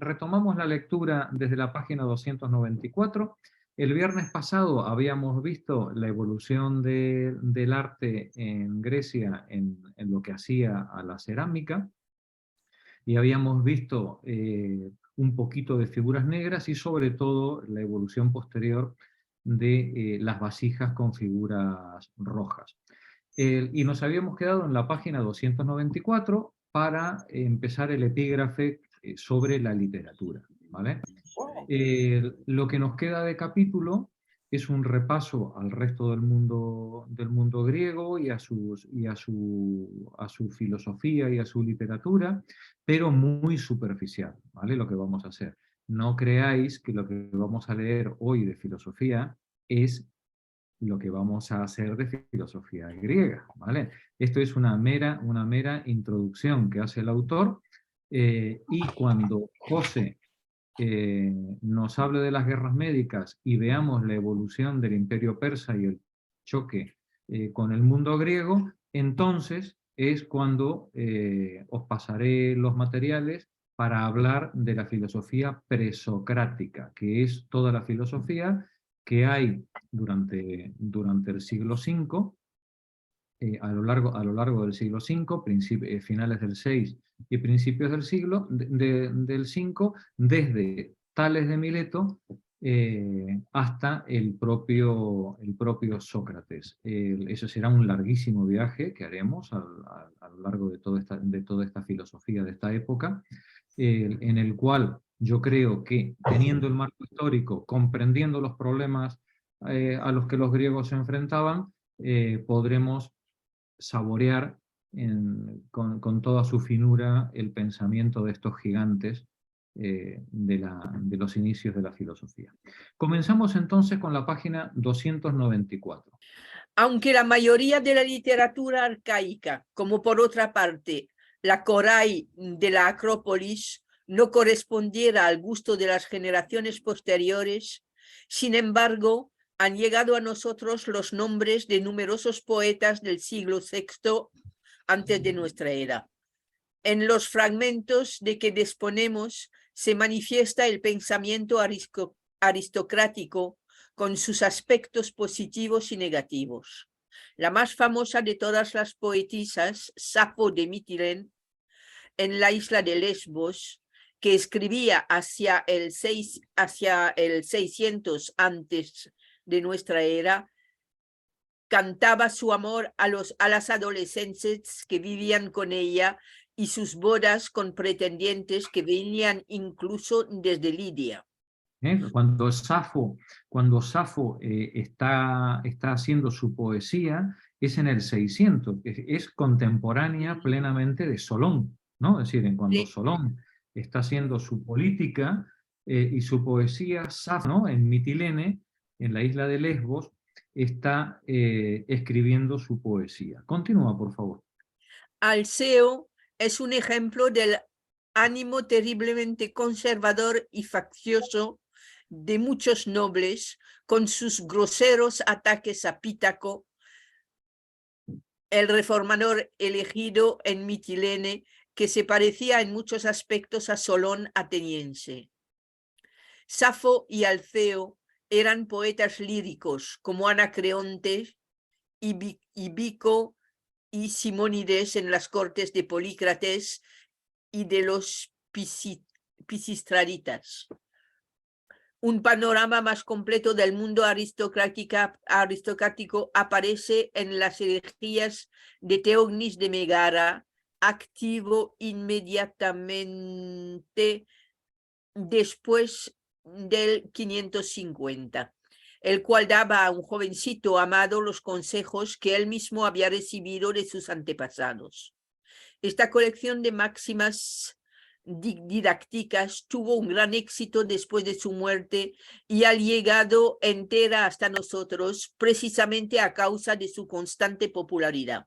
retomamos la lectura desde la página 294. El viernes pasado habíamos visto la evolución del arte en Grecia en lo que hacía a la cerámica, y habíamos visto un poquito de figuras negras y sobre todo la evolución posterior de las vasijas con figuras rojas. Y nos habíamos quedado en la página 294 para empezar el epígrafe sobre la literatura, ¿vale? Lo que nos queda de capítulo es un repaso al resto del mundo griego y a su filosofía y a su literatura, pero muy superficial, ¿vale? Lo que vamos a hacer. No creáis que lo que vamos a leer hoy de filosofía es lo que vamos a hacer de filosofía griega, ¿vale? Esto es una mera introducción que hace el autor, y cuando José nos hable de las guerras médicas y veamos la evolución del imperio persa y el choque con el mundo griego, entonces es cuando os pasaré los materiales para hablar de la filosofía presocrática, que es toda la filosofía que hay durante el siglo V, a lo largo del siglo V, finales del VI y principios del del V, desde Tales de Mileto hasta el propio Sócrates. Eso será un larguísimo viaje que haremos a lo largo de toda esta filosofía de esta época, en el cual yo creo que, teniendo el marco histórico, comprendiendo los problemas a los que los griegos se enfrentaban, podremos saborear con toda su finura el pensamiento de estos gigantes de los inicios de la filosofía. Comenzamos entonces con la página 294. Aunque la mayoría de la literatura arcaica, como por otra parte la Corai de la Acrópolis, no correspondiera al gusto de las generaciones posteriores, sin embargo, han llegado a nosotros los nombres de numerosos poetas del siglo VI antes de nuestra era. En los fragmentos de que disponemos se manifiesta el pensamiento aristocrático con sus aspectos positivos y negativos. La más famosa de todas las poetisas, Safo de Mitilene, en la isla de Lesbos, que escribía hacia el 600 antes de nuestra era, cantaba su amor a las adolescentes que vivían con ella y sus bodas con pretendientes que venían incluso desde Lidia. Cuando Safo está haciendo su poesía, es en el 600, es contemporánea plenamente de Solón, ¿no? Es decir, en cuando Solón está haciendo su política y su poesía, Safo, ¿no?, en Mitilene, en la isla de Lesbos, está escribiendo su poesía. Continúa, por favor. Alceo es un ejemplo del ánimo terriblemente conservador y faccioso de muchos nobles, con sus groseros ataques a Pítaco, el reformador elegido en Mitilene, que se parecía en muchos aspectos a Solón ateniense. Safo y Alceo eran poetas líricos, como Anacreonte y Bico y Simónides en las cortes de Polícrates y de los Pisistraditas. Un panorama más completo del mundo aristocrático aparece en las elegías de Teognis de Megara, activo inmediatamente después del 550, el cual daba a un jovencito amado los consejos que él mismo había recibido de sus antepasados. Esta colección de máximas didácticas tuvo un gran éxito después de su muerte y ha llegado entera hasta nosotros precisamente a causa de su constante popularidad.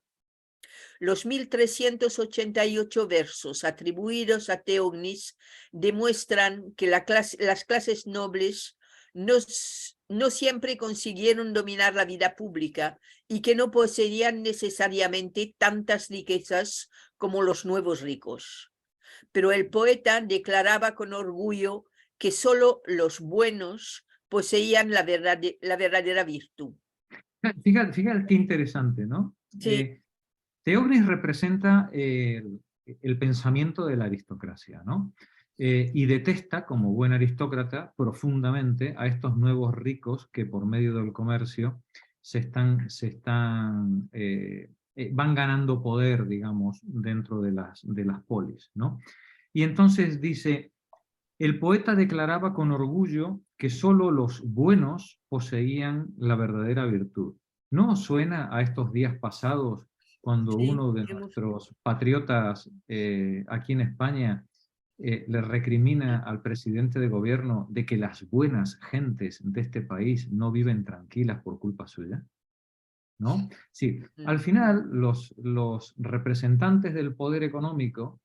Los 1388 versos atribuidos a Teognis demuestran que las clases nobles no siempre consiguieron dominar la vida pública y que no poseían necesariamente tantas riquezas como los nuevos ricos. pero el poeta declaraba con orgullo que solo los buenos poseían la verdadera virtud. Fíjate qué interesante, ¿no? Sí. Teognis representa el pensamiento de la aristocracia, ¿no? Y detesta, como buen aristócrata, profundamente a estos nuevos ricos que por medio del comercio van ganando poder, digamos, dentro de las polis, ¿no? Y entonces dice, el poeta declaraba con orgullo que solo los buenos poseían la verdadera virtud. ¿No os suena a estos días pasados cuando Sí, uno de nuestros patriotas aquí en España le recrimina al presidente de gobierno de que las buenas gentes de este país no viven tranquilas por culpa suya? ¿No? Sí, al final los representantes del poder económico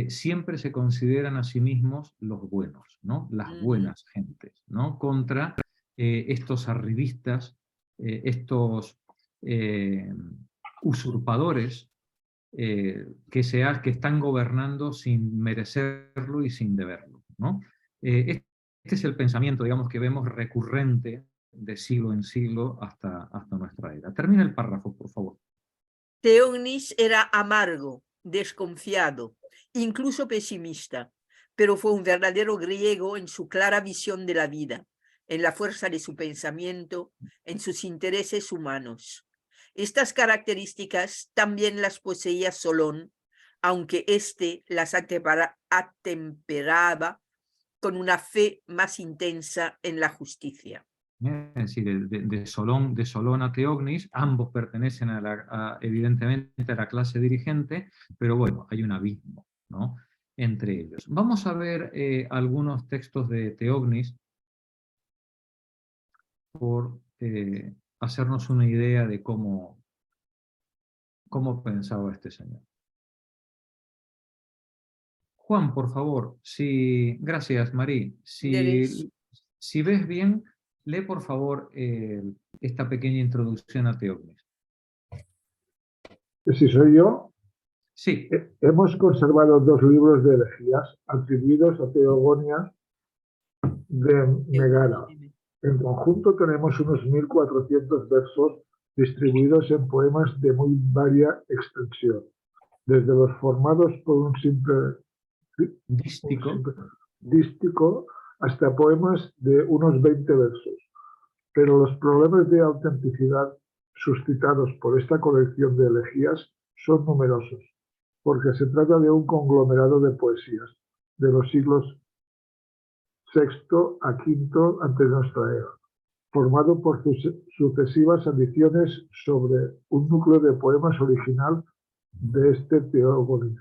siempre se consideran a sí mismos los buenos, ¿no? Las buenas gentes, ¿no? Contra estos arribistas, estos usurpadores que están gobernando sin merecerlo y sin deberlo, ¿no? Este es el pensamiento, digamos, que vemos recurrente de siglo en siglo hasta nuestra era. Termina el párrafo, por favor. Teognis era amargo, desconfiado, incluso pesimista, pero fue un verdadero griego en su clara visión de la vida, en la fuerza de su pensamiento, en sus intereses humanos. Estas características también las poseía Solón, aunque éste las atemperaba con una fe más intensa en la justicia. Es decir, de Solón a Teognis, ambos pertenecen evidentemente a la clase dirigente, pero bueno, hay un abismo, ¿no?, entre ellos. Vamos a ver algunos textos de Teognis por hacernos una idea de cómo pensaba este señor. Juan, por favor, gracias, Marí. Si ves bien, lee por favor esta pequeña introducción a Teognis. Si soy yo, sí. Hemos conservado 2 libros de elegías atribuidos a Teogonias de Megara. En conjunto tenemos unos 1400 versos distribuidos en poemas de muy varia extensión, desde los formados por un simple dístico hasta poemas de unos 20 versos. Pero los problemas de autenticidad suscitados por esta colección de elegías son numerosos, porque se trata de un conglomerado de poesías de los siglos VI a V antes de nuestra era, formado por sucesivas adiciones sobre un núcleo de poemas original de este Teógonis,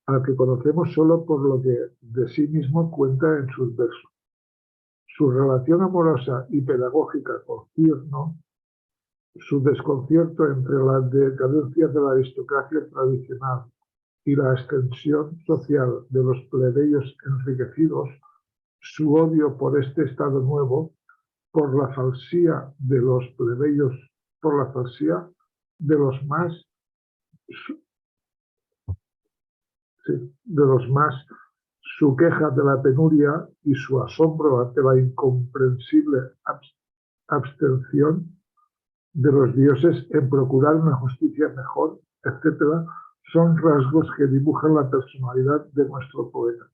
al que conocemos solo por lo que de sí mismo cuenta en sus versos. Su relación amorosa y pedagógica con Cyrno, su desconcierto entre la decadencia de la aristocracia tradicional y la extensión social de los plebeyos enriquecidos, su odio por este estado nuevo, por la falsía de los plebeyos, por la falsía de los más, su queja de la penuria y su asombro ante la incomprensible abstención de los dioses en procurar una justicia mejor, etc., son rasgos que dibujan la personalidad de nuestro poeta.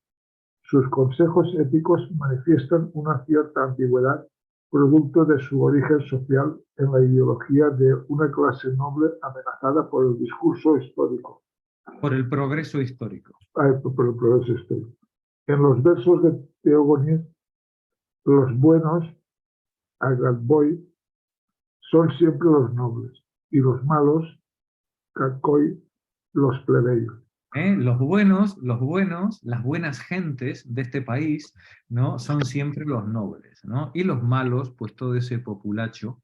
Sus consejos éticos manifiestan una cierta ambigüedad, producto de su origen social en la ideología de una clase noble amenazada por el discurso histórico. Por el progreso histórico. Por el progreso histórico. En los versos de Teogonis, los buenos, Agatboi, son siempre los nobles, y los malos, Kakoi, los plebeyos. Los buenos, las buenas gentes de este país, ¿no?, son siempre los nobles, ¿no? Y los malos, pues todo ese populacho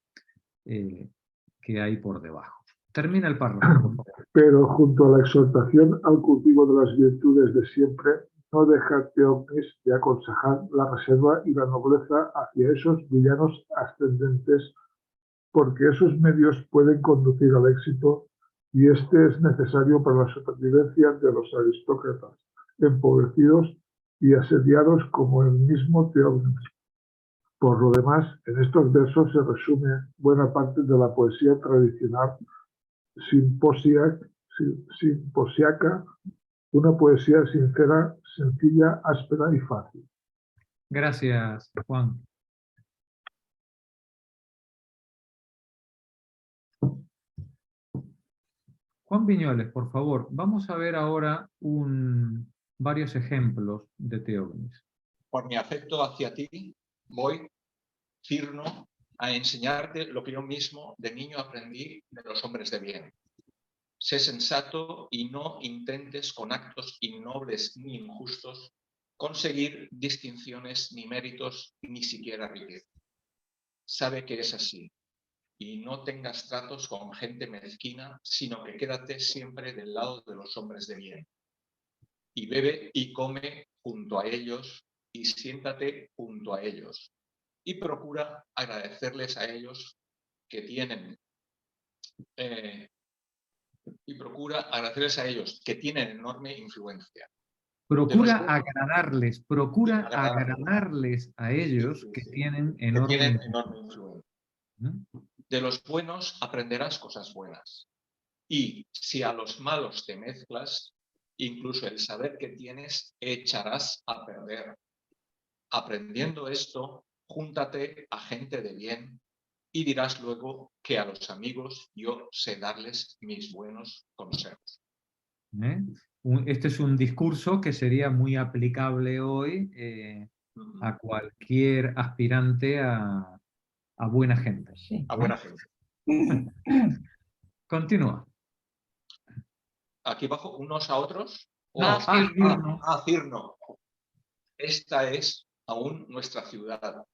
que hay por debajo. Termina el párrafo, por favor. Pero junto a la exhortación al cultivo de las virtudes de siempre, no deja Teognis de aconsejar la reserva y la nobleza hacia esos villanos ascendentes, porque esos medios pueden conducir al éxito y este es necesario para la supervivencia de los aristócratas empobrecidos y asediados como el mismo Teógenes. Por lo demás, en estos versos se resume buena parte de la poesía tradicional simposiaca, una poesía sincera, sencilla, áspera y fácil. Gracias, Juan. Juan Viñoles, por favor, vamos a ver ahora varios ejemplos de Teógenes. Por mi afecto hacia ti, voy, Cirno, a enseñarte lo que yo mismo de niño aprendí de los hombres de bien. Sé sensato y no intentes con actos innobles ni injustos conseguir distinciones ni méritos ni siquiera riqueza. Sabe que es así y no tengas tratos con gente mezquina, sino que quédate siempre del lado de los hombres de bien. Y bebe y come junto a ellos y siéntate junto a ellos. Y procura agradecerles a ellos que tienen enorme influencia. Procura agradarles a ellos que tienen enorme influencia. De los buenos aprenderás cosas buenas. Y si a los malos te mezclas, incluso el saber que tienes echarás a perder. Aprendiendo esto, júntate a gente de bien y dirás luego que a los amigos yo sé darles mis buenos consejos. Este es un discurso que sería muy aplicable hoy a cualquier aspirante a buena gente. A buena gente. Continúa. Aquí abajo, unos a otros. Cirno. Esta es aún nuestra ciudad,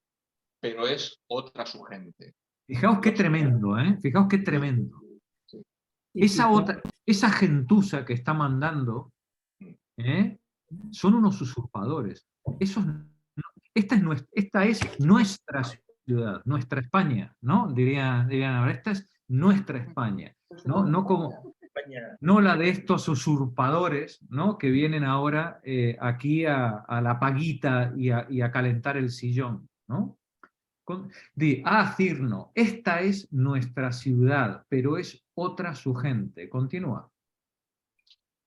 pero es otra su gente. Fijaos qué tremendo, ¿eh? Fijaos qué tremendo. Esa gentuza que está mandando, son unos usurpadores. Esta es nuestra ciudad, nuestra España, ¿no? Dirían ahora, esta es nuestra España, ¿no? No la de estos usurpadores, ¿no? Que vienen ahora aquí a la paguita y a calentar el sillón, ¿no? Cirno, esta es nuestra ciudad, pero es otra su gente. Continúa.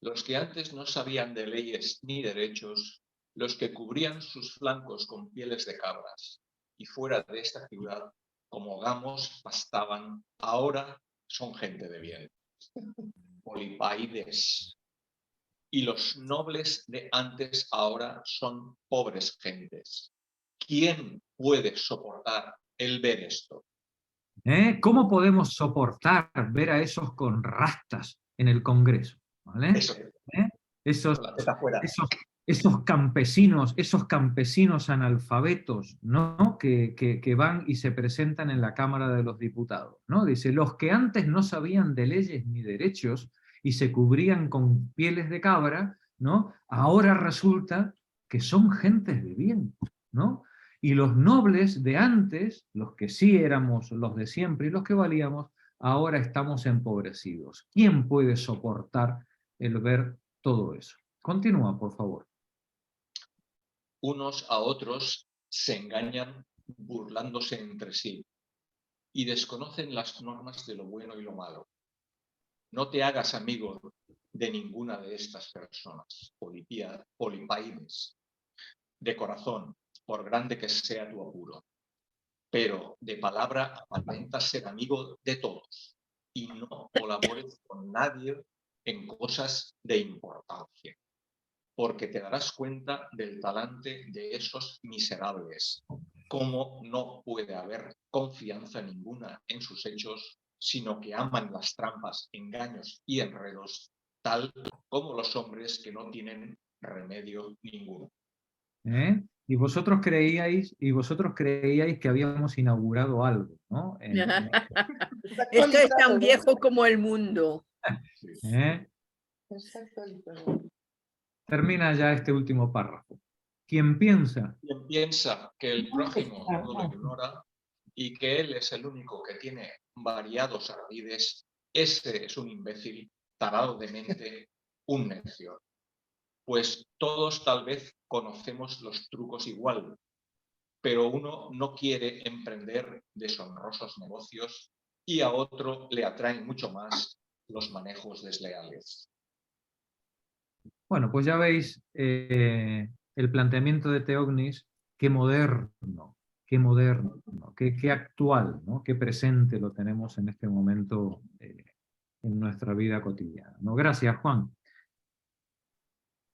Los que antes no sabían de leyes ni derechos, los que cubrían sus flancos con pieles de cabras, y fuera de esta ciudad, como gamos, pastaban, ahora son gente de bien. Polipaides. Y los nobles de antes ahora son pobres gentes. ¿Quién puede soportar el ver esto? ¿Cómo podemos soportar ver a esos con rastas en el Congreso? ¿Vale? Esos campesinos analfabetos, ¿no? que van y se presentan en la Cámara de los Diputados, ¿no? Dice, los que antes no sabían de leyes ni derechos y se cubrían con pieles de cabra, ¿no? Ahora resulta que son gentes de bien, ¿no? Y los nobles de antes, los que sí éramos los de siempre y los que valíamos, ahora estamos empobrecidos. ¿Quién puede soportar el ver todo eso? Continúa, por favor. Unos a otros se engañan burlándose entre sí y desconocen las normas de lo bueno y lo malo. No te hagas amigo de ninguna de estas personas, polipaides, de corazón, por grande que sea tu apuro, pero de palabra aparenta ser amigo de todos y no colabores con nadie en cosas de importancia, porque te darás cuenta del talante de esos miserables, cómo no puede haber confianza ninguna en sus hechos, sino que aman las trampas, engaños y enredos, tal como los hombres que no tienen remedio ninguno. Y vosotros creíais que habíamos inaugurado algo, ¿no? Esto es tan viejo como el mundo. Termina ya este último párrafo. Quien piensa que el prójimo no lo ignora y que él es el único que tiene variados ardides, ese es un imbécil, tarado de mente, un necio. pues todos tal vez conocemos los trucos igual, pero uno no quiere emprender deshonrosos negocios y a otro le atraen mucho más los manejos desleales. Bueno, pues ya veis el planteamiento de Theognis, qué moderno, qué actual, ¿no? Qué presente lo tenemos en este momento en nuestra vida cotidiana, ¿no? Gracias, Juan.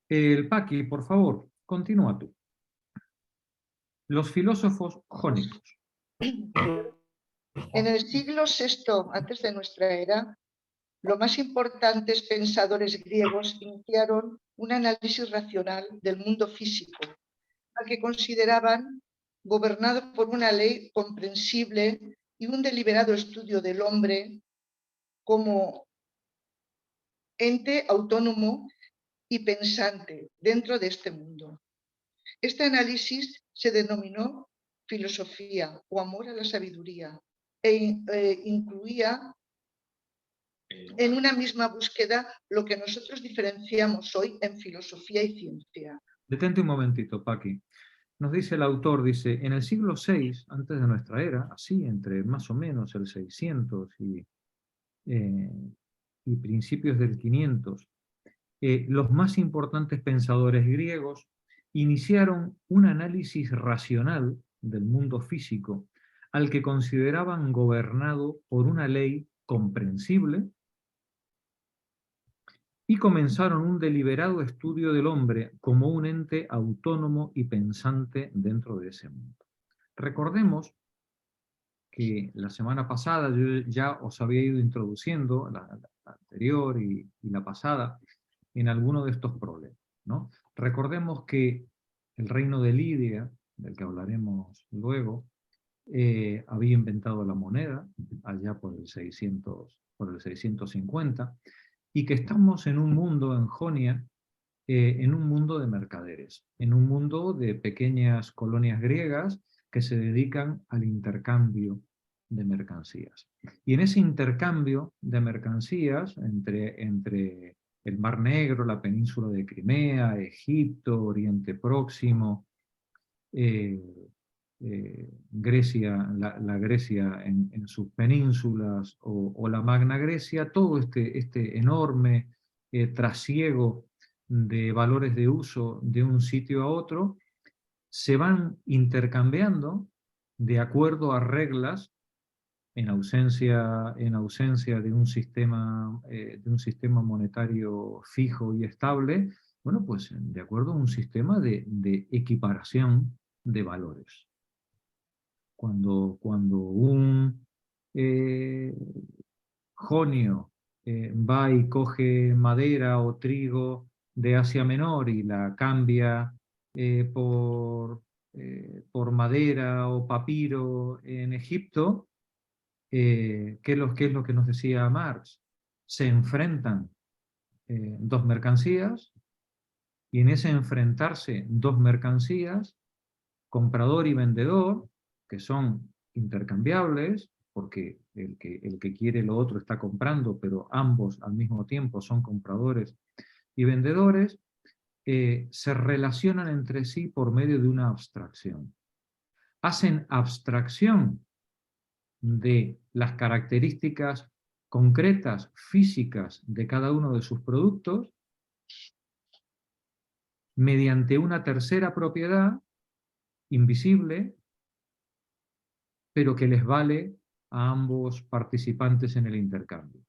El Paqui, por favor, continúa tú. Los filósofos jónicos. En el siglo VI antes de nuestra era, los más importantes pensadores griegos iniciaron un análisis racional del mundo físico, al que consideraban gobernado por una ley comprensible y un deliberado estudio del hombre como ente autónomo y pensante dentro de este mundo. Este análisis se denominó filosofía o amor a la sabiduría e incluía en una misma búsqueda lo que nosotros diferenciamos hoy en filosofía y ciencia. Detente un momentito, Paqui. Nos dice el autor, dice, en el siglo VI, antes de nuestra era, así entre más o menos el 600 y principios del 500, los más importantes pensadores griegos iniciaron un análisis racional del mundo físico al que consideraban gobernado por una ley comprensible y comenzaron un deliberado estudio del hombre como un ente autónomo y pensante dentro de ese mundo. Recordemos que la semana pasada yo ya os había ido introduciendo, la anterior y la pasada, en alguno de estos problemas, ¿no? Recordemos que el reino de Lidia, del que hablaremos luego, había inventado la moneda, allá por el 650, y que estamos en un mundo, en Jonia, en un mundo de mercaderes, en un mundo de pequeñas colonias griegas que se dedican al intercambio de mercancías. Y en ese intercambio de mercancías entre el Mar Negro, la península de Crimea, Egipto, Oriente Próximo, Grecia, la Grecia en sus penínsulas, o la Magna Grecia, todo este enorme trasiego de valores de uso de un sitio a otro, se van intercambiando de acuerdo a reglas en ausencia de un sistema monetario fijo y estable, bueno, pues de acuerdo a un sistema de equiparación de valores. Cuando un jonio va y coge madera o trigo de Asia Menor y la cambia por madera o papiro en Egipto, ¿qué es lo que nos decía Marx? Se enfrentan dos mercancías, y en ese enfrentarse dos mercancías, comprador y vendedor, que son intercambiables, porque el que quiere lo otro está comprando, pero ambos al mismo tiempo son compradores y vendedores, se relacionan entre sí por medio de una abstracción. Hacen abstracción de las características concretas, físicas de cada uno de sus productos, mediante una tercera propiedad invisible, pero que les vale a ambos participantes en el intercambio.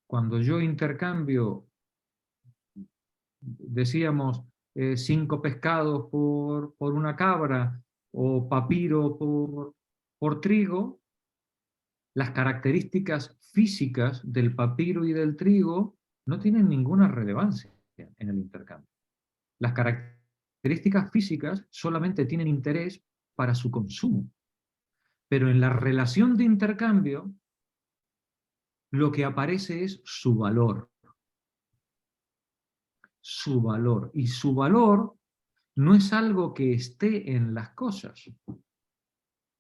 Cuando yo intercambio, decíamos, 5 pescados por una cabra, o papiro por trigo, las características físicas del papiro y del trigo no tienen ninguna relevancia en el intercambio. Las características físicas solamente tienen interés para su consumo. Pero en la relación de intercambio, lo que aparece es su valor. Su valor. Y su valor no es algo que esté en las cosas.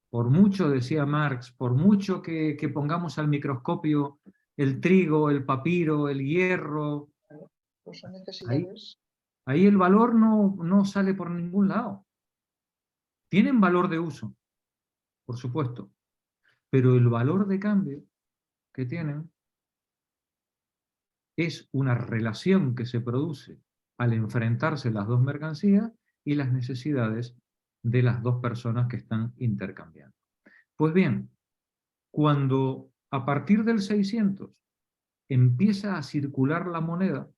Por mucho, decía Marx, por mucho que pongamos al microscopio el trigo, el papiro, el hierro, Pues son necesidades. Ahí el valor no sale por ningún lado. Tienen valor de uso, por supuesto, pero el valor de cambio que tienen es una relación que se produce al enfrentarse las dos mercancías y las necesidades de las dos personas que están intercambiando. Pues bien, cuando a partir del 600 empieza a circular la moneda,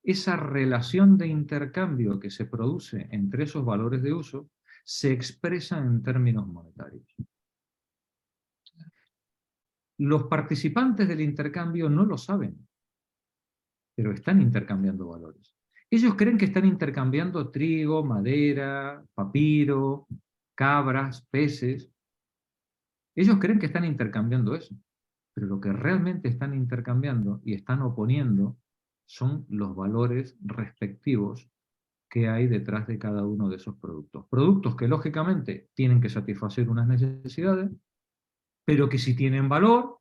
esa relación de intercambio que se produce entre esos valores de uso se expresa en términos monetarios. Los participantes del intercambio no lo saben, pero están intercambiando valores. Ellos creen que están intercambiando trigo, madera, papiro, cabras, peces. Ellos creen que están intercambiando eso, pero lo que realmente están intercambiando y están oponiendo son los valores respectivos que hay detrás de cada uno de esos productos. Productos que lógicamente tienen que satisfacer unas necesidades, pero que si tienen valor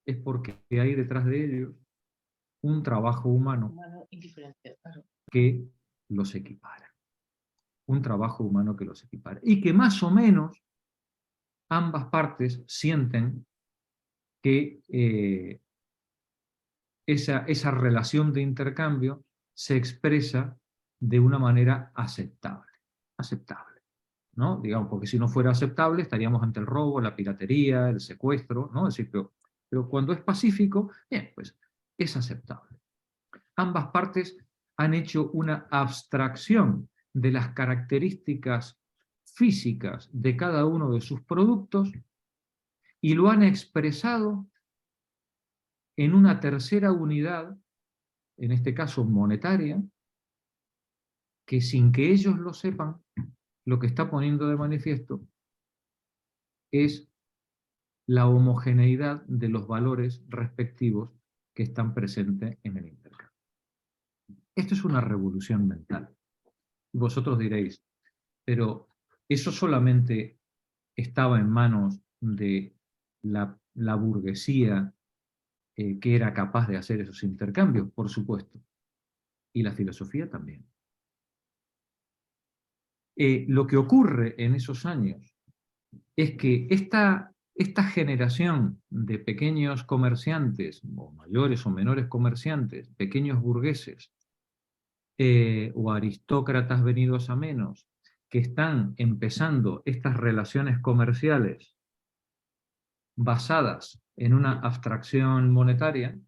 es porque hay detrás de ellos un trabajo humano que los equipara. Un trabajo humano que los equipara. Y que más o menos ambas partes sienten que esa relación de intercambio se expresa de una manera aceptable. Aceptable, ¿no? Digamos, porque si no fuera aceptable estaríamos ante el robo, la piratería, el secuestro, ¿no? Es decir, pero cuando es pacífico, bien, pues es aceptable. Ambas partes han hecho una abstracción de las características físicas de cada uno de sus productos y lo han expresado en una tercera unidad, en este caso monetaria, que sin que ellos lo sepan, lo que está poniendo de manifiesto es la homogeneidad de los valores respectivos que están presentes en el intercambio. Esto es una revolución mental. Vosotros diréis, pero eso solamente estaba en manos de la burguesía que era capaz de hacer esos intercambios, por supuesto, y la filosofía también. Lo que ocurre en esos años es que esta generación de pequeños comerciantes, o mayores o menores comerciantes, pequeños burgueses, o aristócratas venidos a menos, que están empezando estas relaciones comerciales basadas en una abstracción monetaria,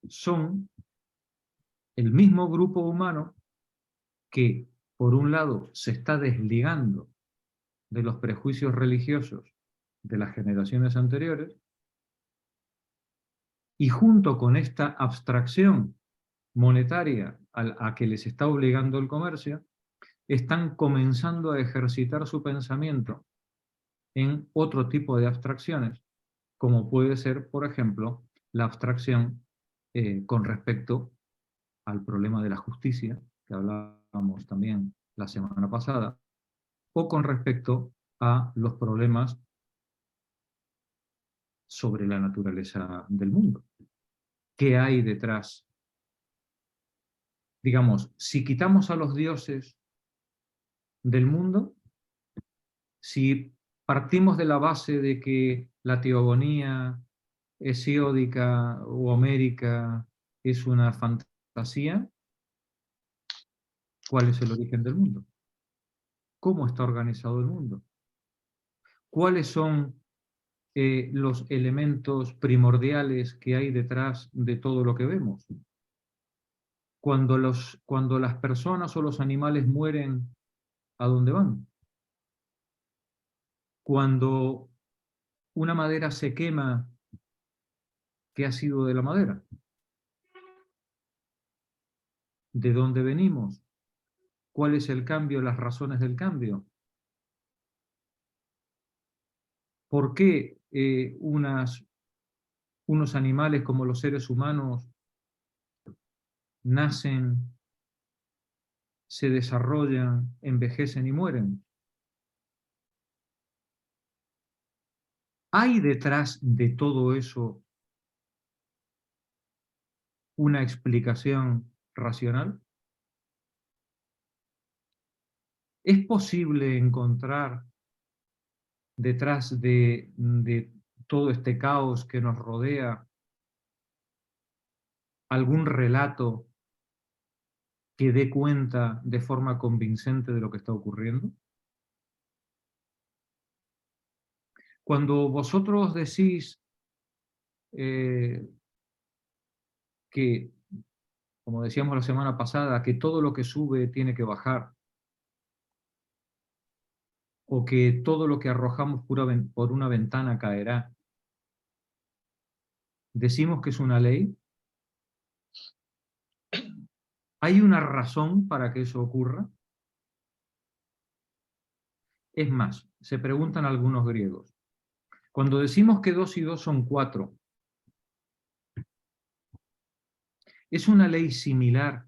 son el mismo grupo humano que, por un lado, se está desligando de los prejuicios religiosos de las generaciones anteriores, y junto con esta abstracción monetaria a que les está obligando el comercio, están comenzando a ejercitar su pensamiento en otro tipo de abstracciones, como puede ser, por ejemplo, la abstracción con respecto al problema de la justicia, que hablábamos también la semana pasada, o con respecto a los problemas sobre la naturaleza del mundo. ¿Qué hay detrás? Digamos, si quitamos a los dioses del mundo, si partimos de la base de que la teogonía hesiódica o homérica es una fantasía, ¿cuál es el origen del mundo? ¿Cómo está organizado el mundo? ¿Cuáles son los elementos primordiales que hay detrás de todo lo que vemos? Cuando las personas o los animales mueren, ¿a dónde van? Cuando una madera se quema, ¿qué ha sido de la madera? ¿De dónde venimos? ¿Cuál es el cambio, las razones del cambio? ¿Por qué unos animales como los seres humanos nacen, se desarrollan, envejecen y mueren? ¿Hay detrás de todo eso una explicación racional? ¿Es posible encontrar detrás de todo este caos que nos rodea algún relato que dé cuenta de forma convincente de lo que está ocurriendo? Cuando vosotros decís que, como decíamos la semana pasada, que todo lo que sube tiene que bajar, o que todo lo que arrojamos por una ventana caerá, ¿decimos que es una ley? ¿Hay una razón para que eso ocurra? Es más, se preguntan algunos griegos, cuando decimos que 2 y 2 son 4, ¿es una ley similar?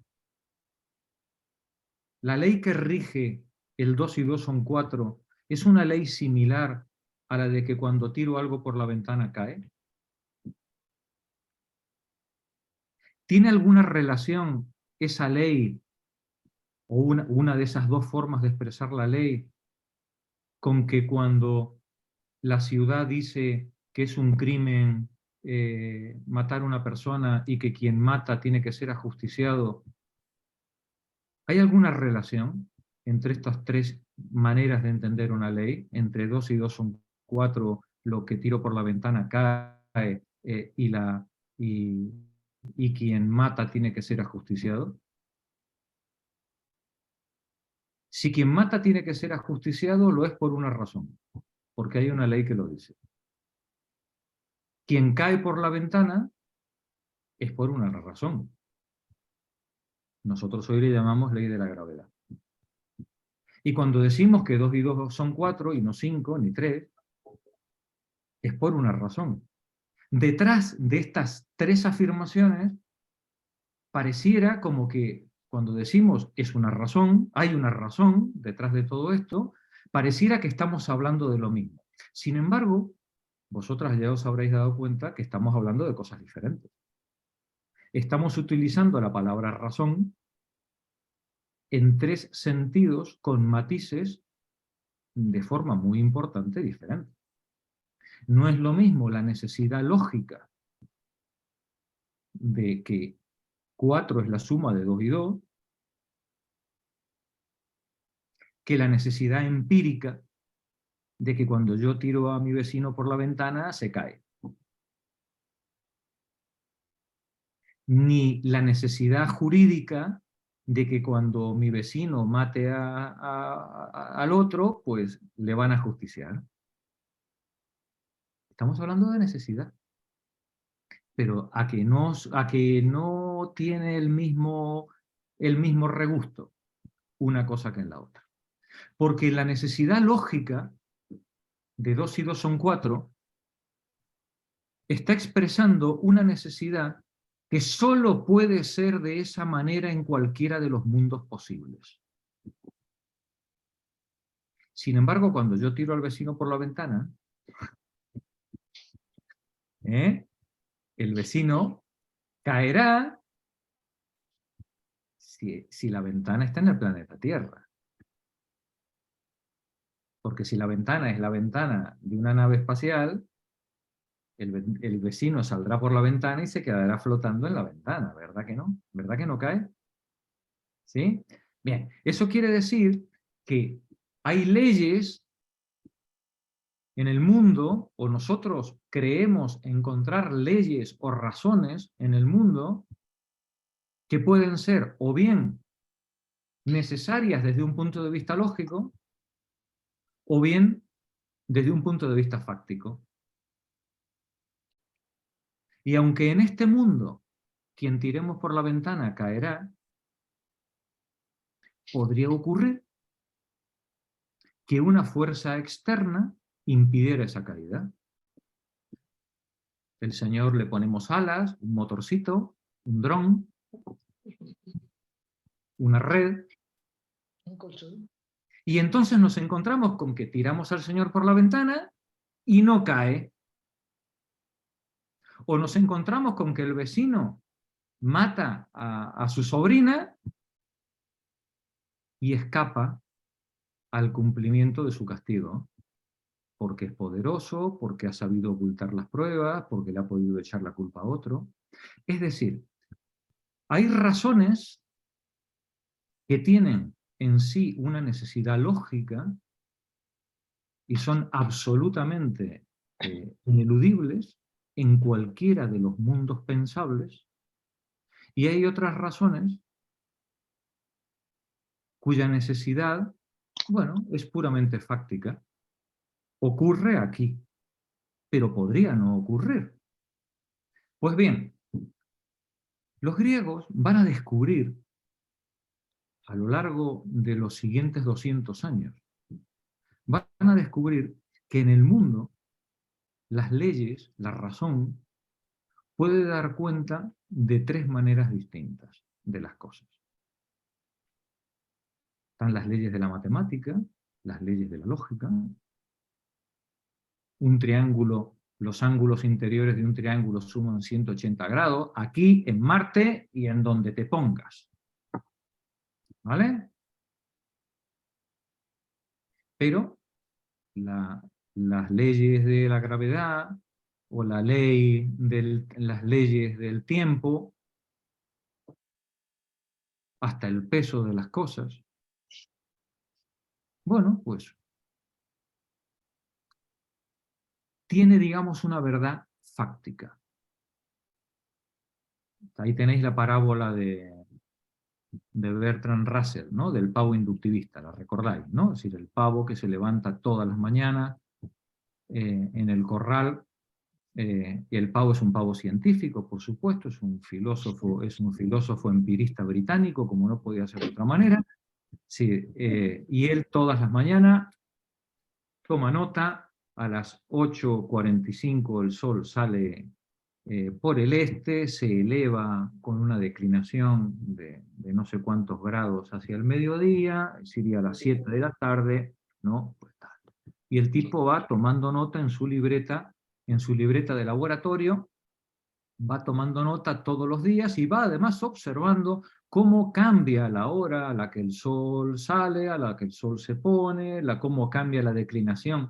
¿La ley que rige el 2 y 2 son 4 es una ley similar a la de que cuando tiro algo por la ventana cae? ¿Tiene alguna relación esa ley, o una de esas dos formas de expresar la ley, con que cuando la ciudad dice que es un crimen matar a una persona y que quien mata tiene que ser ajusticiado? ¿Hay alguna relación entre estas tres maneras de entender una ley? Entre 2 y 2 son 4, lo que tiro por la ventana cae, y quien mata tiene que ser ajusticiado. Si quien mata tiene que ser ajusticiado, lo es por una razón, porque hay una ley que lo dice. Quien cae por la ventana es por una razón. Nosotros hoy le llamamos ley de la gravedad. Y cuando decimos que 2 y 2 son 4 y no 5 ni 3, es por una razón. Detrás de estas tres afirmaciones, pareciera como que cuando decimos es una razón, hay una razón detrás de todo esto, pareciera que estamos hablando de lo mismo. Sin embargo, vosotras ya os habréis dado cuenta que estamos hablando de cosas diferentes. Estamos utilizando la palabra razón en tres sentidos con matices de forma muy importante diferente. No es lo mismo la necesidad lógica de que 4 es la suma de 2 y 2, que la necesidad empírica de que cuando yo tiro a mi vecino por la ventana se cae. Ni la necesidad jurídica de que cuando mi vecino mate al otro, pues le van a justiciar. Estamos hablando de necesidad. Pero a que no tiene el mismo regusto una cosa que en la otra. Porque la necesidad lógica de 2 y 2 son 4 está expresando una necesidad que solo puede ser de esa manera en cualquiera de los mundos posibles. Sin embargo, cuando yo tiro al vecino por la ventana, el vecino caerá si la ventana está en el planeta Tierra. Porque si la ventana es la ventana de una nave espacial, el vecino saldrá por la ventana y se quedará flotando en la ventana, ¿verdad que no? ¿Verdad que no cae? ¿Sí? Bien, eso quiere decir que hay leyes en el mundo, o nosotros creemos encontrar leyes o razones en el mundo que pueden ser o bien necesarias desde un punto de vista lógico, o bien desde un punto de vista fáctico. Y aunque en este mundo quien tiremos por la ventana caerá, podría ocurrir que una fuerza externa impidiera esa caída. El Señor le ponemos alas, un motorcito, un dron, una red, Un colchón. y entonces nos encontramos con que tiramos al Señor por la ventana y no cae. O nos encontramos con que el vecino mata a su sobrina y escapa al cumplimiento de su castigo, porque es poderoso, porque ha sabido ocultar las pruebas, porque le ha podido echar la culpa a otro. Es decir, hay razones que tienen en sí una necesidad lógica y son absolutamente ineludibles en cualquiera de los mundos pensables, y hay otras razones cuya necesidad, bueno, es puramente fáctica. Ocurre aquí, pero podría no ocurrir. Pues bien, los griegos van a descubrir a lo largo de los siguientes 200 años, van a descubrir que en el mundo las leyes, la razón, puede dar cuenta de tres maneras distintas de las cosas. Están las leyes de la matemática, las leyes de la lógica. Un triángulo, los ángulos interiores de un triángulo suman 180 grados, aquí, en Marte y en donde te pongas. ¿Vale? Pero las leyes de la gravedad o las leyes del tiempo, hasta el peso de las cosas, bueno, pues tiene, digamos, una verdad fáctica. Ahí tenéis la parábola de Bertrand Russell, ¿no? Del pavo inductivista, la recordáis, ¿no? Es decir, el pavo que se levanta todas las mañanas en el corral, y el pavo es un pavo científico, por supuesto, es un filósofo empirista británico, como no podía ser de otra manera, sí, y él todas las mañanas toma nota, a las 8:45 el sol sale por el este, se eleva con una declinación de no sé cuántos grados hacia el mediodía, sería a las 7 de la tarde, ¿no? Pues tal. Y el tipo va tomando nota en su libreta de laboratorio, va tomando nota todos los días y va además observando cómo cambia la hora a la que el sol sale, a la que el sol se pone, cómo cambia la declinación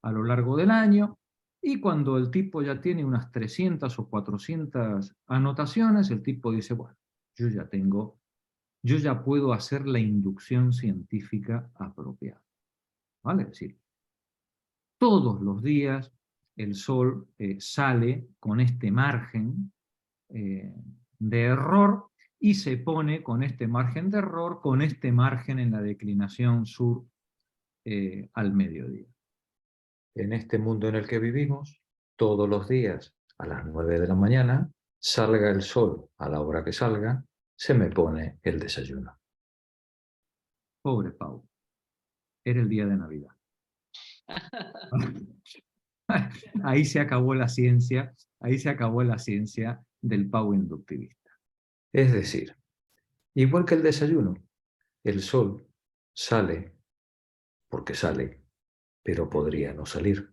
a lo largo del año. Y cuando el tipo ya tiene unas 300 o 400 anotaciones, el tipo dice, bueno, yo ya puedo hacer la inducción científica apropiada. ¿Vale? Es decir, todos los días el sol sale con este margen de error y se pone con este margen de error, con este margen en la declinación sur al mediodía. En este mundo en el que vivimos, todos los días a las 9 de la mañana, salga el sol a la hora que salga, se me pone el desayuno. Pobre Pau, era el día de Navidad. Ahí se acabó la ciencia del pavo inductivista. Es decir, igual que el desayuno, el sol sale porque sale, pero podría no salir.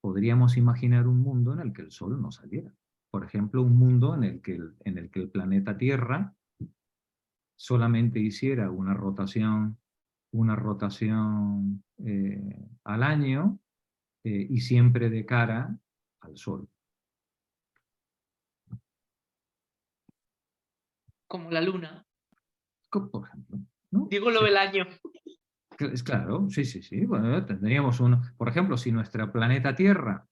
Podríamos imaginar un mundo en el que el sol no saliera. Por ejemplo, un mundo en el que el planeta Tierra solamente hiciera una rotación al año y siempre de cara al sol. Como la luna. Por ejemplo, ¿no? Digo lo del año. Es claro, sí. Bueno, tendríamos por ejemplo, si nuestro planeta Tierra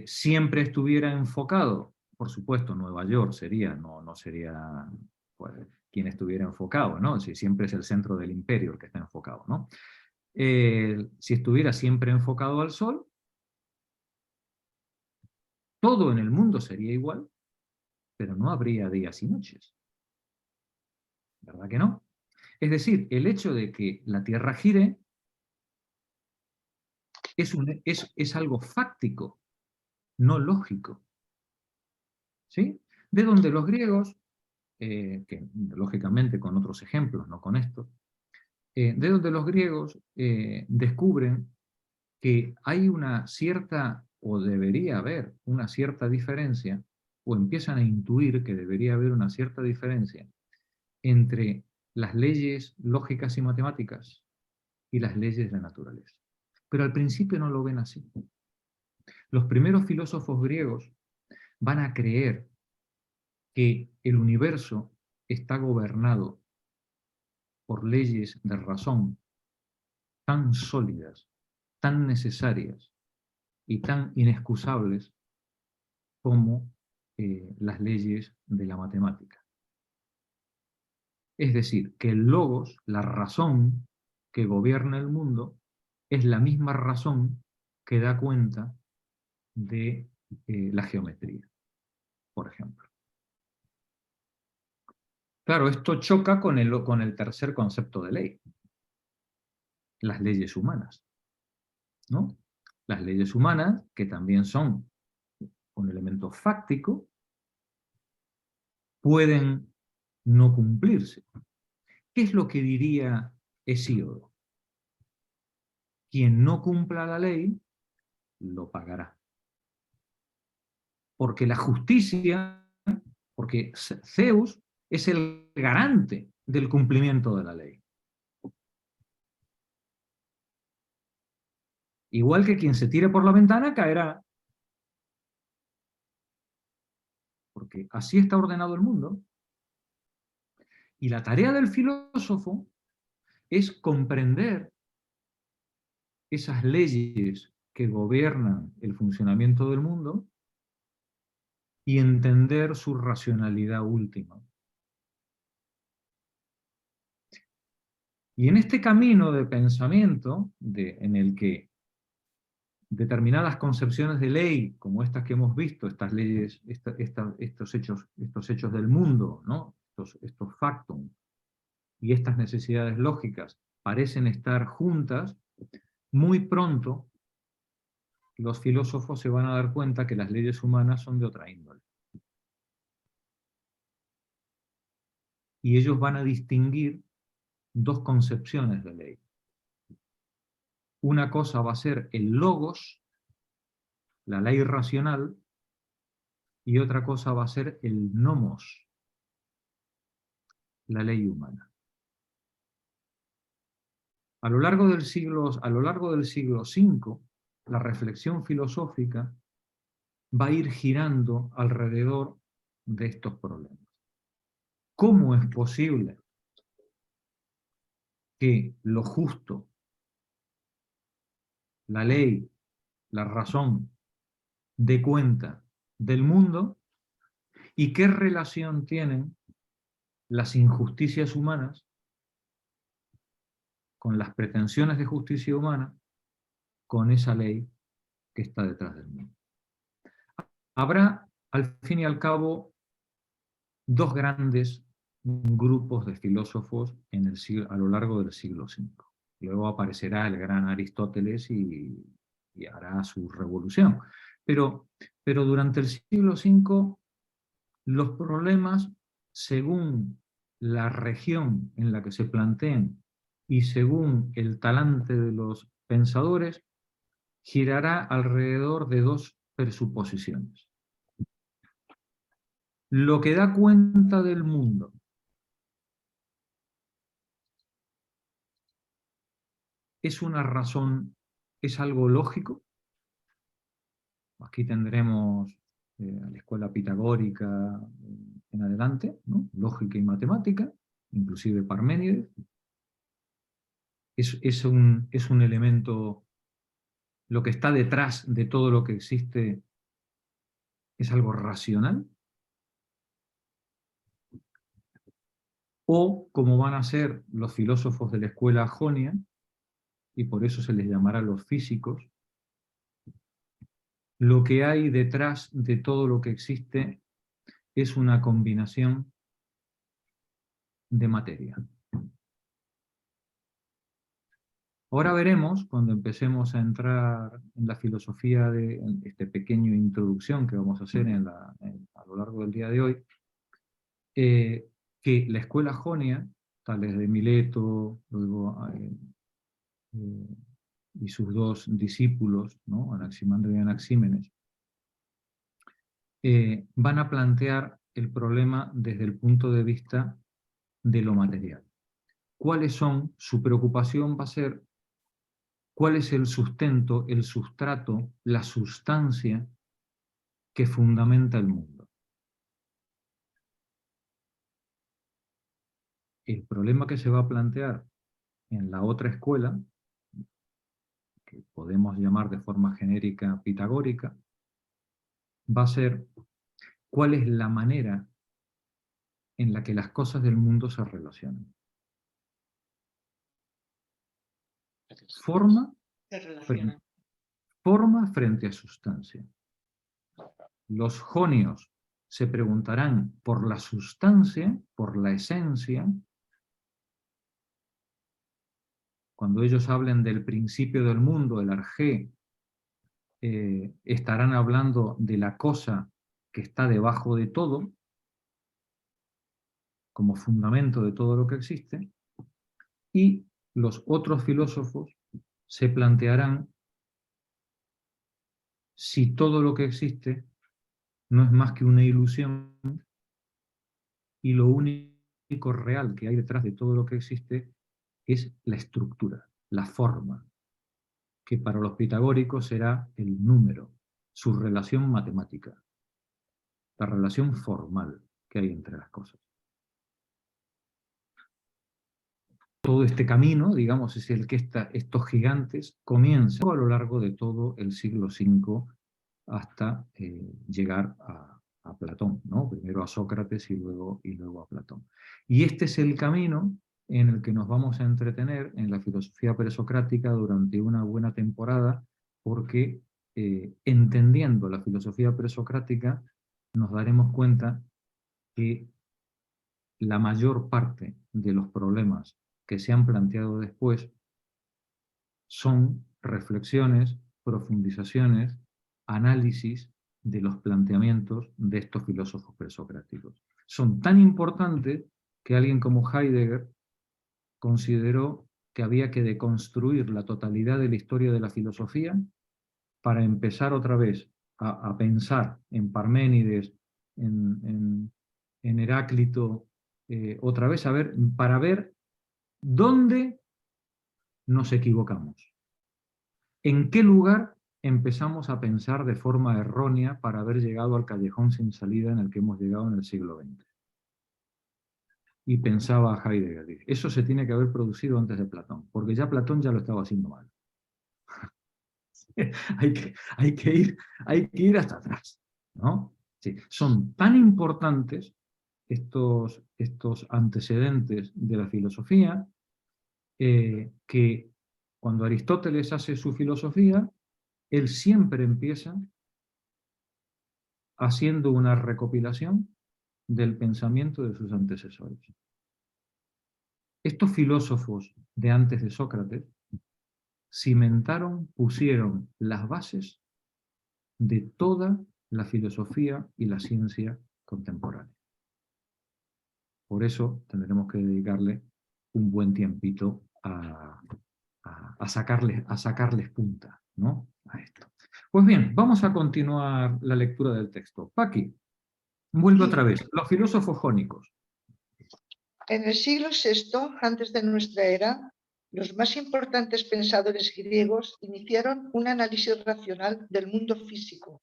siempre estuviera enfocado, por supuesto, Nueva York sería, no sería pues, quien estuviera enfocado, ¿no? Si siempre es el centro del imperio el que está enfocado, ¿no? Si estuviera siempre enfocado al Sol, todo en el mundo sería igual, pero no habría días y noches. ¿Verdad que no? Es decir, el hecho de que la Tierra gire es algo fáctico, no lógico. ¿Sí? De donde los griegos, que lógicamente con otros ejemplos, no con esto, de donde los griegos descubren que hay una cierta, o debería haber una cierta diferencia, o empiezan a intuir que debería haber una cierta diferencia entre las leyes lógicas y matemáticas y las leyes de la naturaleza. Pero al principio no lo ven así. Los primeros filósofos griegos van a creer que el universo está gobernado por leyes de razón tan sólidas, tan necesarias y tan inexcusables como las leyes de la matemática. Es decir, que el logos, la razón que gobierna el mundo, es la misma razón que da cuenta de la geometría, por ejemplo. Claro, esto choca con el tercer concepto de ley, las leyes humanas, ¿no? Las leyes humanas, que también son un elemento fáctico, pueden no cumplirse. ¿Qué es lo que diría Hesíodo? Quien no cumpla la ley, lo pagará. Porque la justicia, porque Zeus es el garante del cumplimiento de la ley. Igual que quien se tire por la ventana caerá. Porque así está ordenado el mundo. Y la tarea del filósofo es comprender esas leyes que gobiernan el funcionamiento del mundo y entender su racionalidad última. Y en este camino de pensamiento, en el que determinadas concepciones de ley, como estas que hemos visto, estas leyes, estos hechos del mundo, ¿no? estos factum, y estas necesidades lógicas parecen estar juntas, muy pronto los filósofos se van a dar cuenta que las leyes humanas son de otra índole. Y ellos van a distinguir dos concepciones de ley. Una cosa va a ser el logos, la ley racional, y otra cosa va a ser el nomos, la ley humana. A lo largo del siglo V, la reflexión filosófica va a ir girando alrededor de estos problemas. ¿Cómo es posible que lo justo, la ley, la razón, dé cuenta del mundo, y qué relación tienen las injusticias humanas con las pretensiones de justicia humana, con esa ley que está detrás del mundo? Habrá, al fin y al cabo, dos grandes grupos de filósofos a lo largo del siglo V. Luego aparecerá el gran Aristóteles y hará su revolución. Pero durante el siglo V, los problemas, según la región en la que se planteen y según el talante de los pensadores, girará alrededor de dos presuposiciones. Lo que da cuenta del mundo es una razón, es algo lógico. Aquí tendremos a la escuela pitagórica en adelante, ¿no? Lógica y matemática, inclusive Parménides. Es un elemento, lo que está detrás de todo lo que existe es algo racional. O, como van a ser los filósofos de la escuela jonia, y por eso se les llamará los físicos, lo que hay detrás de todo lo que existe es una combinación de materia. Ahora veremos, cuando empecemos a entrar en la filosofía en este pequeño introducción que vamos a hacer a lo largo del día de hoy, que la escuela jonia, tales de Mileto, luego y sus dos discípulos, ¿no? Anaximandro y Anaxímenes, van a plantear el problema desde el punto de vista de lo material. ¿Cuáles son? Su preocupación va a ser cuál es el sustento, el sustrato, la sustancia que fundamenta el mundo. El problema que se va a plantear en la otra escuela, que podemos llamar de forma genérica pitagórica, va a ser cuál es la manera en la que las cosas del mundo se relacionan. Forma Se relacionan. frente a sustancia. Los jonios se preguntarán por la sustancia, por la esencia. Cuando ellos hablen del principio del mundo, el arjé, estarán hablando de la cosa que está debajo de todo, como fundamento de todo lo que existe, y los otros filósofos se plantearán si todo lo que existe no es más que una ilusión y lo único real que hay detrás de todo lo que existe es la estructura, la forma, que para los pitagóricos será el número, su relación matemática, la relación formal que hay entre las cosas. Todo este camino, digamos, es el que estos gigantes comienzan a lo largo de todo el siglo V hasta llegar a Platón, ¿no? Primero a Sócrates y luego a Platón. Y este es el camino en el que nos vamos a entretener en la filosofía presocrática durante una buena temporada, porque entendiendo la filosofía presocrática nos daremos cuenta que la mayor parte de los problemas que se han planteado después son reflexiones, profundizaciones, análisis de los planteamientos de estos filósofos presocráticos. Son tan importantes que alguien como Heidegger consideró que había que deconstruir la totalidad de la historia de la filosofía para empezar otra vez a pensar en Parménides, en Heráclito, otra vez para ver dónde nos equivocamos. ¿En qué lugar empezamos a pensar de forma errónea para haber llegado al callejón sin salida en el que hemos llegado en el siglo XX? Y pensaba Heidegger, eso se tiene que haber producido antes de Platón, porque ya Platón ya lo estaba haciendo mal. hay que ir hasta atrás, ¿no? Sí, son tan importantes estos antecedentes de la filosofía que cuando Aristóteles hace su filosofía, él siempre empieza haciendo una recopilación del pensamiento de sus antecesores. Estos filósofos de antes de Sócrates cimentaron, pusieron las bases de toda la filosofía y la ciencia contemporánea. Por eso tendremos que dedicarle un buen tiempito a sacarles punta, ¿no? A esto. Pues bien, vamos a continuar la lectura del texto. Paqui, vuelve otra vez. Los filósofos jónicos. En el siglo VI, antes de nuestra era, los más importantes pensadores griegos iniciaron un análisis racional del mundo físico,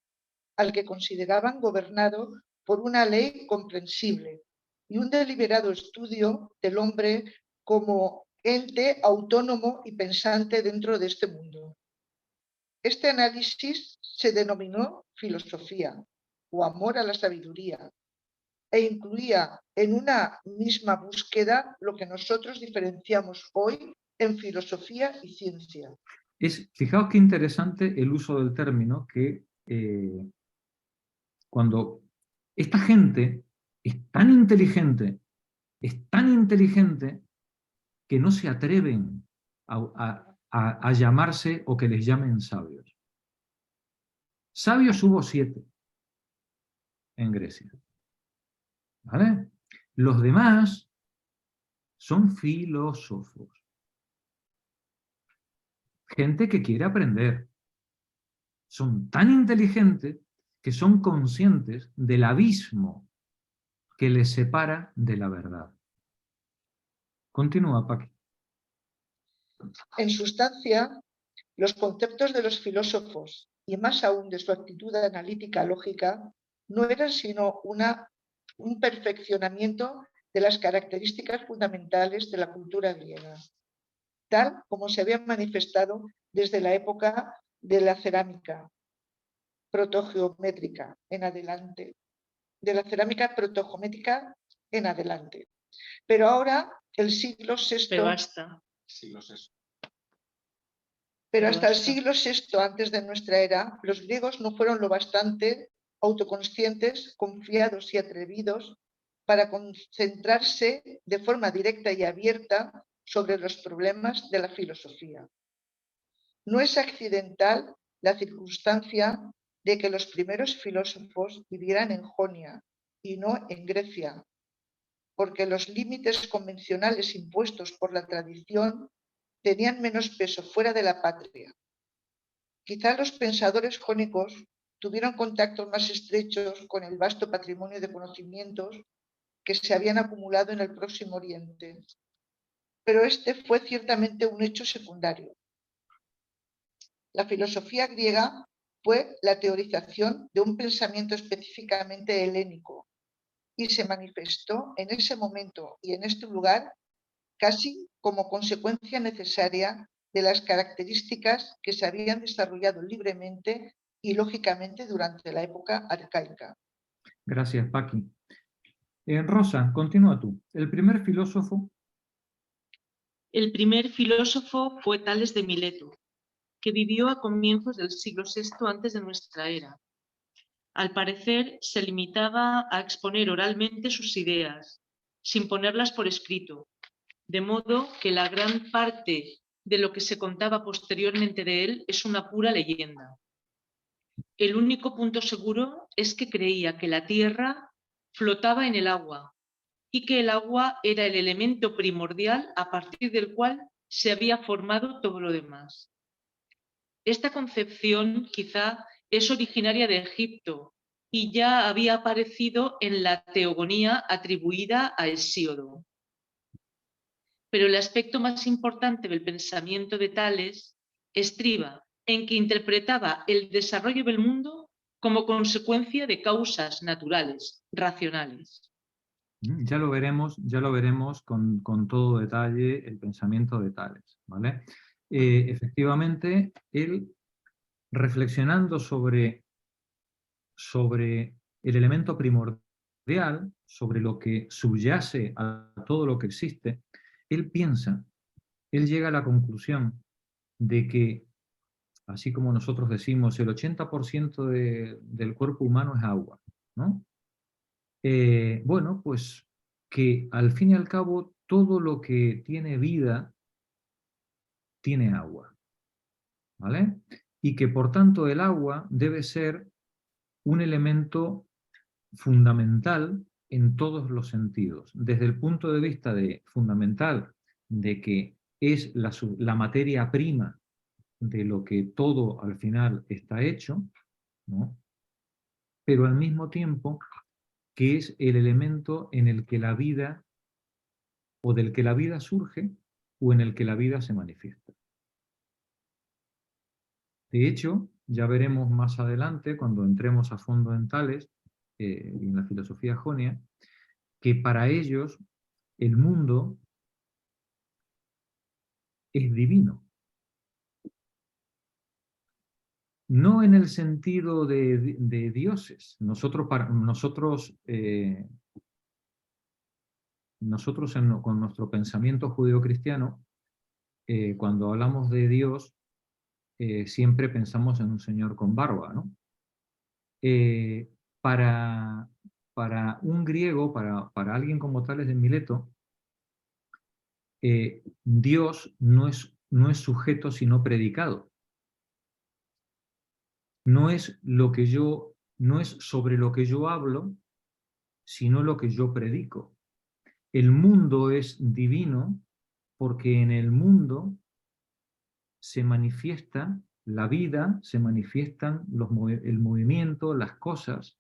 al que consideraban gobernado por una ley comprensible y un deliberado estudio del hombre como ente autónomo y pensante dentro de este mundo. Este análisis se denominó filosofía o amor a la sabiduría e incluía en una misma búsqueda lo que nosotros diferenciamos hoy en filosofía y ciencia. Fijaos qué interesante el uso del término que cuando esta gente es tan inteligente que no se atreven a llamarse o que les llamen sabios. Sabios hubo 7 en Grecia. ¿Vale? Los demás son filósofos. Gente que quiere aprender. Son tan inteligentes que son conscientes del abismo que les separa de la verdad. Continúa, Paqui. En sustancia, los conceptos de los filósofos, y más aún de su actitud analítica lógica, no eran sino un perfeccionamiento de las características fundamentales de la cultura griega, tal como se habían manifestado desde la época de la cerámica protogeométrica en adelante, Pero ahora, el siglo VI, Pero hasta. Siglos es. pero Pero hasta el hasta. siglo VI antes de nuestra era, los griegos no fueron lo bastante autoconscientes, confiados y atrevidos para concentrarse de forma directa y abierta sobre los problemas de la filosofía. No es accidental la circunstancia de que los primeros filósofos vivieran en Jonia y no en Grecia, porque los límites convencionales impuestos por la tradición tenían menos peso fuera de la patria. Quizá los pensadores jónicos tuvieron contactos más estrechos con el vasto patrimonio de conocimientos que se habían acumulado en el Próximo Oriente, pero este fue ciertamente un hecho secundario. La filosofía griega fue la teorización de un pensamiento específicamente helénico y se manifestó en ese momento y en este lugar casi como consecuencia necesaria de las características que se habían desarrollado libremente y lógicamente durante la época arcaica. Gracias, Paqui. Rosa, continúa tú. El primer filósofo. El primer filósofo fue Tales de Mileto, que vivió a comienzos del siglo VI antes de nuestra era. Al parecer, se limitaba a exponer oralmente sus ideas, sin ponerlas por escrito, de modo que la gran parte de lo que se contaba posteriormente de él es una pura leyenda. El único punto seguro es que creía que la tierra flotaba en el agua y que el agua era el elemento primordial a partir del cual se había formado todo lo demás. Esta concepción quizá es originaria de Egipto y ya había aparecido en la teogonía atribuida a Hesíodo. Pero el aspecto más importante del pensamiento de Tales estriba en que interpretaba el desarrollo del mundo como consecuencia de causas naturales, racionales. Ya lo veremos con todo detalle el pensamiento de Tales, ¿vale? Efectivamente, él, reflexionando sobre el elemento primordial, sobre lo que subyace a todo lo que existe, él llega a la conclusión de que, así como nosotros decimos, el 80% del cuerpo humano es agua, ¿no? Bueno, pues que al fin y al cabo todo lo que tiene vida tiene agua, ¿vale? Y que por tanto el agua debe ser un elemento fundamental en todos los sentidos, desde el punto de vista fundamental de que es la materia prima de lo que todo al final está hecho, ¿no? Pero al mismo tiempo que es el elemento en el que la vida, o del que la vida surge, o en el que la vida se manifiesta. De hecho, ya veremos más adelante, cuando entremos a fondo en Tales, en la filosofía jonia, que para ellos el mundo es divino. No en el sentido de dioses. Nosotros con nuestro pensamiento judeocristiano, cuando hablamos de Dios, siempre pensamos en un señor con barba, ¿no? Para un griego, para alguien como Tales de Mileto, Dios no es sujeto sino predicado. No es sobre lo que yo hablo, sino lo que yo predico. El mundo es divino porque en el mundo se manifiesta la vida se manifiestan el movimiento, las cosas,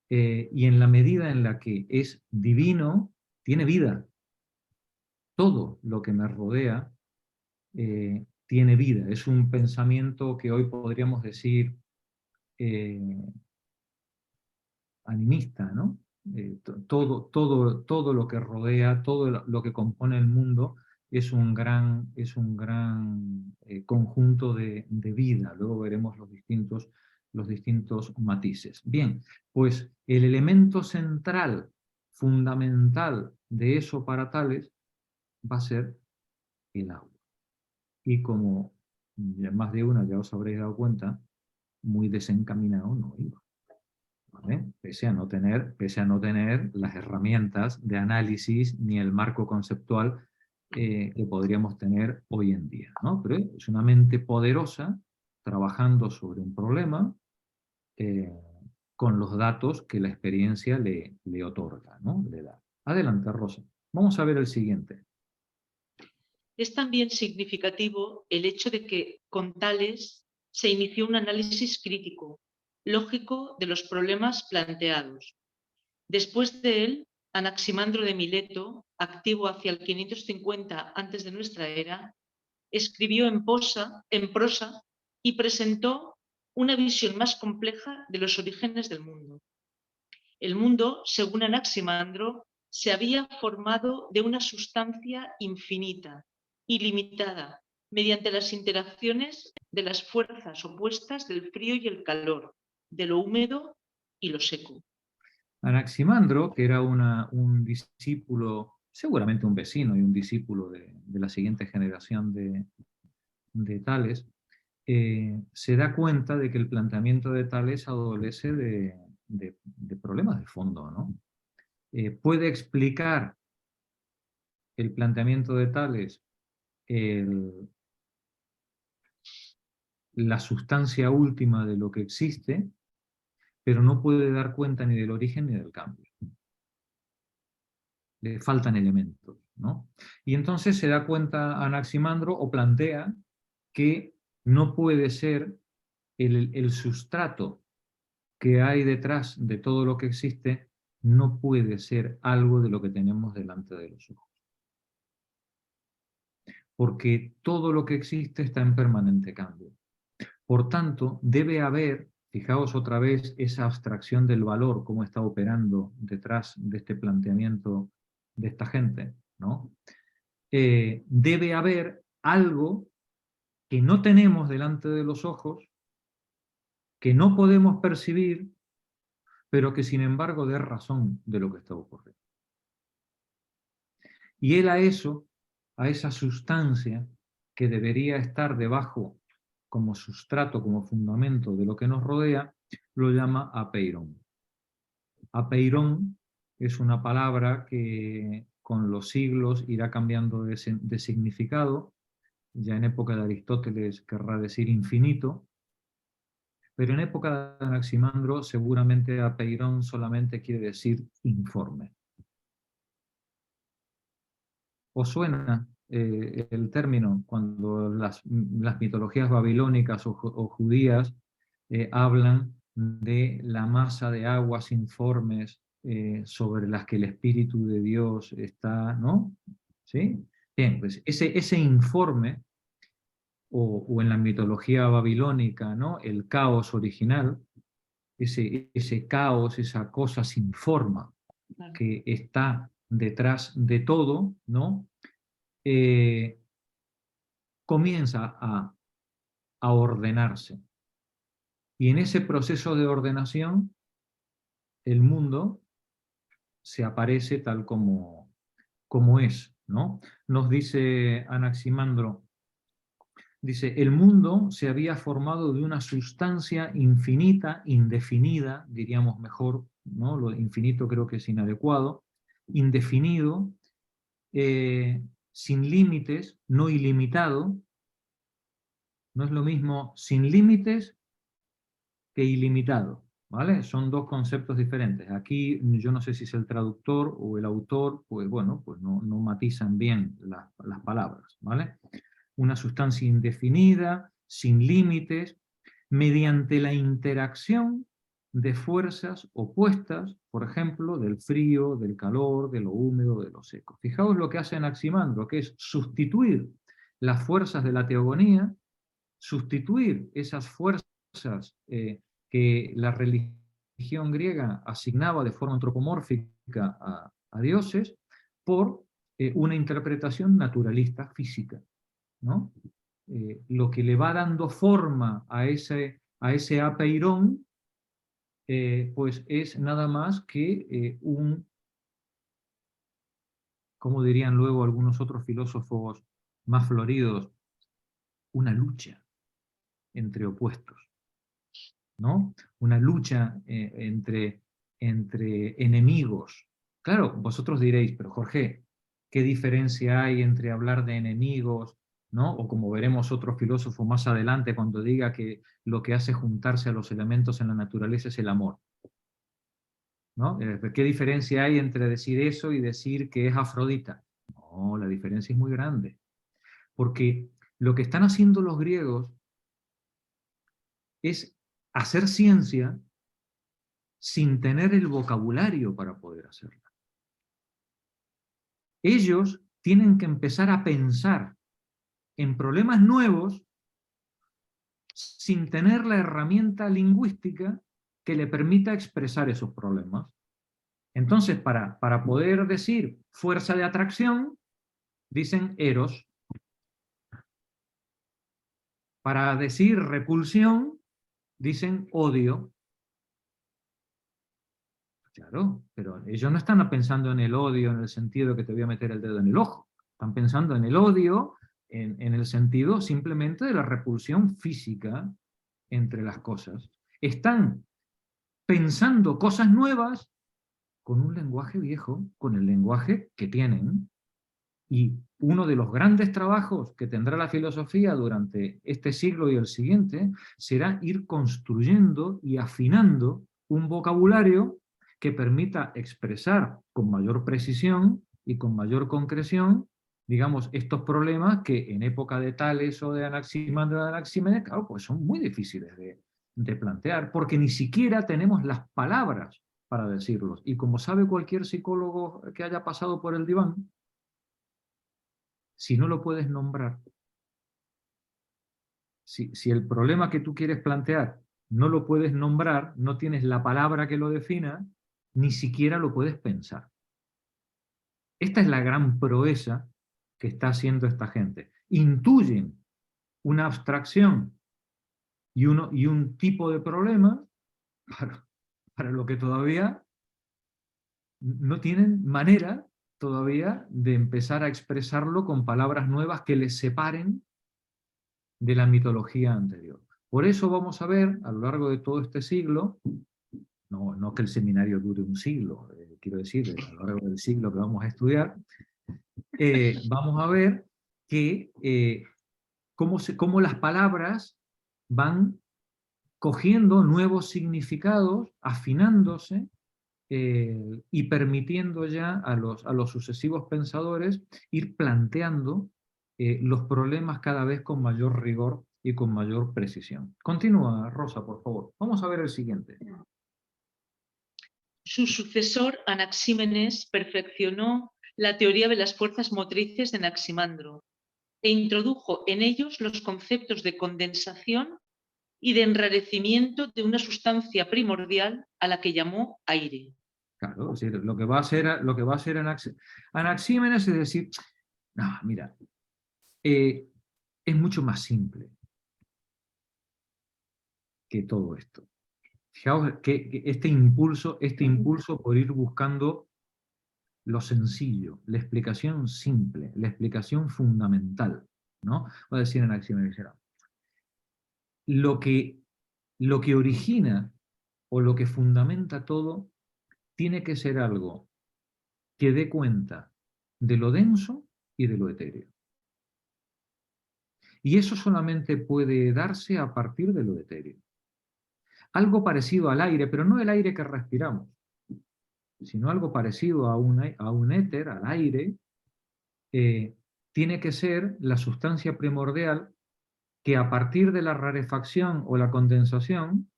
y en la medida en la que es divino, tiene vida. Todo lo que me rodea tiene vida. Es un pensamiento que hoy podríamos decir animista, ¿no? Todo lo que rodea, todo lo que compone el mundo es un gran conjunto de vida. Luego veremos los distintos matices. Bien, pues el elemento central, fundamental de eso para Tales va a ser el agua. Y como más de una ya os habréis dado cuenta, muy desencaminado no iba. ¿Vale? Pese a no tener las herramientas de análisis ni el marco conceptual que podríamos tener hoy en día, ¿no? Pero es una mente poderosa trabajando sobre un problema con los datos que la experiencia le otorga, ¿no? Le da. Adelante, Rosa. Vamos a ver el siguiente. Es también significativo el hecho de que con Tales se inició un análisis crítico, lógico de los problemas planteados. Después de él, Anaximandro de Mileto, activo hacia el 550 antes de nuestra era, escribió en prosa y presentó una visión más compleja de los orígenes del mundo. El mundo, según Anaximandro, se había formado de una sustancia infinita, ilimitada, mediante las interacciones de las fuerzas opuestas del frío y el calor, de lo húmedo y lo seco. Anaximandro, que era un discípulo, seguramente un vecino y un discípulo de la siguiente generación de Tales, se da cuenta de que el planteamiento de Tales adolece de problemas de fondo, ¿no? Puede explicar el planteamiento de Tales la sustancia última de lo que existe, pero no puede dar cuenta ni del origen ni del cambio. Le faltan elementos, ¿no? Y entonces se da cuenta Anaximandro o plantea que no puede ser el sustrato que hay detrás de todo lo que existe, no puede ser algo de lo que tenemos delante de los ojos. Porque todo lo que existe está en permanente cambio. Por tanto, debe haber, fijaos otra vez, esa abstracción del valor, cómo está operando detrás de este planteamiento de esta gente, ¿no? Debe haber algo que no tenemos delante de los ojos, que no podemos percibir, pero que sin embargo dé razón de lo que está ocurriendo. Y él a eso, a esa sustancia que debería estar debajo como sustrato, como fundamento de lo que nos rodea, lo llama apeirón. Apeirón es una palabra que con los siglos irá cambiando de significado. Ya en época de Aristóteles querrá decir infinito, pero en época de Anaximandro seguramente apeirón solamente quiere decir informe. ¿Os suena el término cuando las mitologías babilónicas o judías hablan de la masa de aguas informes sobre las que el Espíritu de Dios está, ¿no? ¿Sí? Bien, pues ese informe, o en la mitología babilónica, ¿no? El caos original, ese caos, esa cosa sin forma que está detrás de todo, ¿no? Comienza a ordenarse. Y en ese proceso de ordenación, el mundo se aparece tal como es, ¿no? Nos dice Anaximandro, dice, el mundo se había formado de una sustancia infinita, indefinida, diríamos mejor, ¿no? Lo infinito creo que es inadecuado, indefinido, sin límites, no ilimitado. No es lo mismo sin límites que ilimitado, ¿vale? Son dos conceptos diferentes. Aquí yo no sé si es el traductor o el autor, pues bueno, pues no matizan bien las palabras, ¿vale? Una sustancia indefinida, sin límites, mediante la interacción de fuerzas opuestas, por ejemplo, del frío, del calor, de lo húmedo, de lo seco. Fijaos lo que hace Anaximandro, que es sustituir las fuerzas de la teogonía, sustituir esas fuerzas que la religión griega asignaba de forma antropomórfica a dioses, por una interpretación naturalista física, ¿no? Lo que le va dando forma a ese apeirón, pues es nada más que como dirían luego algunos otros filósofos más floridos, una lucha entre opuestos, ¿no? Una lucha entre enemigos. Claro, vosotros diréis, pero Jorge, ¿qué diferencia hay entre hablar de enemigos, ¿no? O como veremos otro filósofo más adelante cuando diga que lo que hace juntarse a los elementos en la naturaleza es el amor, ¿no? ¿Qué diferencia hay entre decir eso y decir que es Afrodita? No, la diferencia es muy grande. Porque lo que están haciendo los griegos es hacer ciencia sin tener el vocabulario para poder hacerla. Ellos tienen que empezar a pensar en problemas nuevos sin tener la herramienta lingüística que le permita expresar esos problemas. Entonces, para poder decir fuerza de atracción, dicen eros. Para decir repulsión, dicen odio. Claro, pero ellos no están pensando en el odio en el sentido de que te voy a meter el dedo en el ojo. Están pensando en el odio en el sentido simplemente de la repulsión física entre las cosas. Están pensando cosas nuevas con un lenguaje viejo, con el lenguaje que tienen. Y uno de los grandes trabajos que tendrá la filosofía durante este siglo y el siguiente será ir construyendo y afinando un vocabulario que permita expresar con mayor precisión y con mayor concreción, digamos, estos problemas que en época de Tales o de Anaximandro de Anaxímenes, claro, pues son muy difíciles de plantear, porque ni siquiera tenemos las palabras para decirlos. Y como sabe cualquier psicólogo que haya pasado por el diván, si no lo puedes nombrar, si el problema que tú quieres plantear no lo puedes nombrar, no tienes la palabra que lo defina, ni siquiera lo puedes pensar. Esta es la gran proeza que está haciendo esta gente. Intuyen una abstracción y un tipo de problema para lo que todavía no tienen manera todavía de empezar a expresarlo con palabras nuevas que les separen de la mitología anterior. Por eso vamos a ver, a lo largo de todo este siglo, no que el seminario dure un siglo, quiero decir, a lo largo del siglo que vamos a estudiar, vamos a ver que cómo las palabras van cogiendo nuevos significados, afinándose, y permitiendo ya a los sucesivos pensadores ir planteando los problemas cada vez con mayor rigor y con mayor precisión. Continúa, Rosa, por favor. Vamos a ver el siguiente. Su sucesor, Anaxímenes, perfeccionó la teoría de las fuerzas motrices de Anaximandro e introdujo en ellos los conceptos de condensación y de enrarecimiento de una sustancia primordial a la que llamó aire. Claro, es decir, lo que va a hacer Anaxímenes es decir, no, mira, es mucho más simple que todo esto. Fijaos que este impulso por ir buscando lo sencillo, la explicación simple, la explicación fundamental, ¿no? Va a decir Anaxímenes, lo que origina o lo que fundamenta todo tiene que ser algo que dé cuenta de lo denso y de lo etéreo. Y eso solamente puede darse a partir de lo etéreo. Algo parecido al aire, pero no el aire que respiramos, sino algo parecido a un éter, al aire, tiene que ser la sustancia primordial que a partir de la rarefacción o la condensación,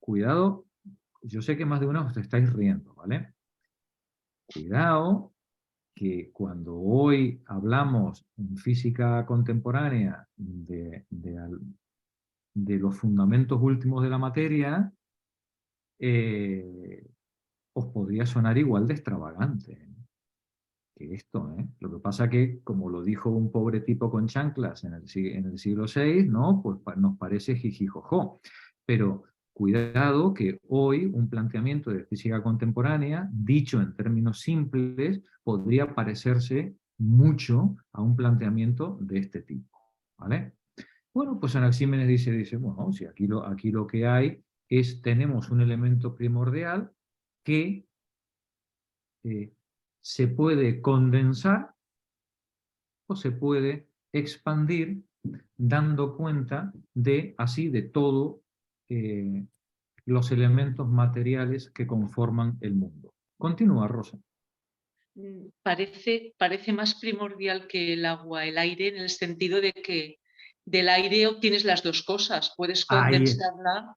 cuidado, yo sé que más de uno os estáis riendo, ¿vale? Cuidado, que cuando hoy hablamos en física contemporánea de los fundamentos últimos de la materia, os podría sonar igual de extravagante que esto, ¿eh? Lo que pasa que, como lo dijo un pobre tipo con chanclas en el siglo VI, ¿no? Pues nos parece jijijojo. Pero cuidado que hoy un planteamiento de física contemporánea, dicho en términos simples, podría parecerse mucho a un planteamiento de este tipo, ¿vale? Bueno, pues Anaxímenes dice, bueno, si aquí lo que hay es, tenemos un elemento primordial que se puede condensar o se puede expandir dando cuenta de, así, de todos los elementos materiales que conforman el mundo. Continúa, Rosa. Parece más primordial que el agua, el aire, en el sentido de que del aire obtienes las dos cosas, puedes condensarla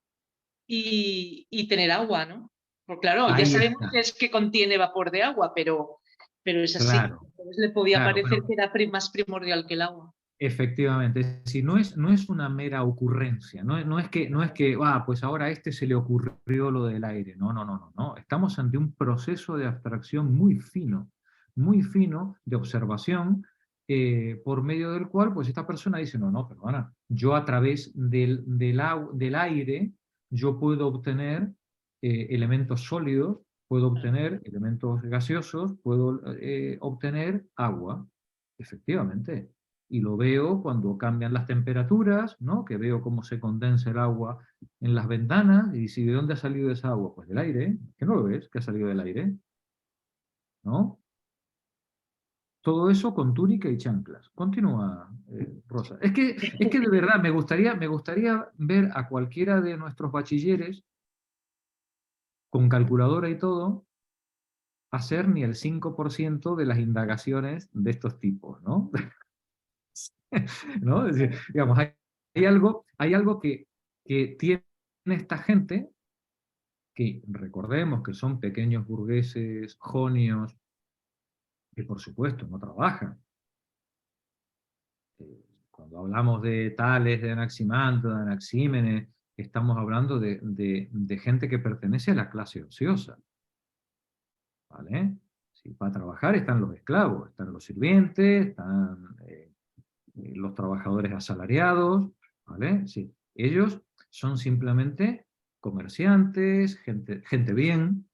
y tener agua, ¿no? Porque claro, ya Ahí sabemos está. que es que contiene vapor de agua, pero es así. Claro, Entonces le podía claro, parecer pero que era más primordial que el agua. efectivamente, si no es una mera ocurrencia, no es que, pues ahora a este se le ocurrió lo del aire, no. Estamos ante un proceso de abstracción muy fino de observación, por medio del cual, pues esta persona dice, no, perdona, yo a través del aire, yo puedo obtener elementos sólidos, puedo obtener elementos gaseosos, puedo obtener agua, efectivamente. Y lo veo cuando cambian las temperaturas, ¿no? Que veo cómo se condensa el agua en las ventanas, y si ¿de dónde ha salido esa agua? Pues del aire, ¿que no lo ves? Que ha salido del aire, ¿no? Todo eso con túnica y chanclas. Continúa, Rosa. Es que de verdad me gustaría ver a cualquiera de nuestros bachilleres, con calculadora y todo, hacer ni el 5% de las indagaciones de estos tipos, ¿no? ¿No? Es decir, digamos, hay algo que tiene esta gente, que recordemos que son pequeños burgueses jonios, que por supuesto no trabajan. Cuando hablamos de Tales, de Anaximandro, de Anaxímenes, estamos hablando de gente que pertenece a la clase ociosa, ¿vale? Si para trabajar están los esclavos, están los sirvientes, están los trabajadores asalariados, ¿vale? Sí, ellos son simplemente comerciantes, gente bien,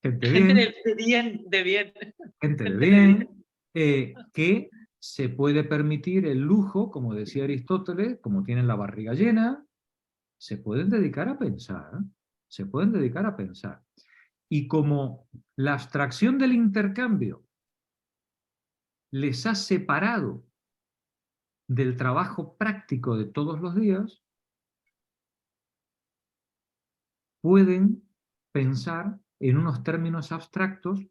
gente Gente bien, de bien, de bien. gente de Gente de bien. bien, que se puede permitir el lujo, como decía Aristóteles, como tienen la barriga llena, se pueden dedicar a pensar, se pueden dedicar a pensar. Y como la abstracción del intercambio les ha separado del trabajo práctico de todos los días, pueden pensar en unos términos abstractos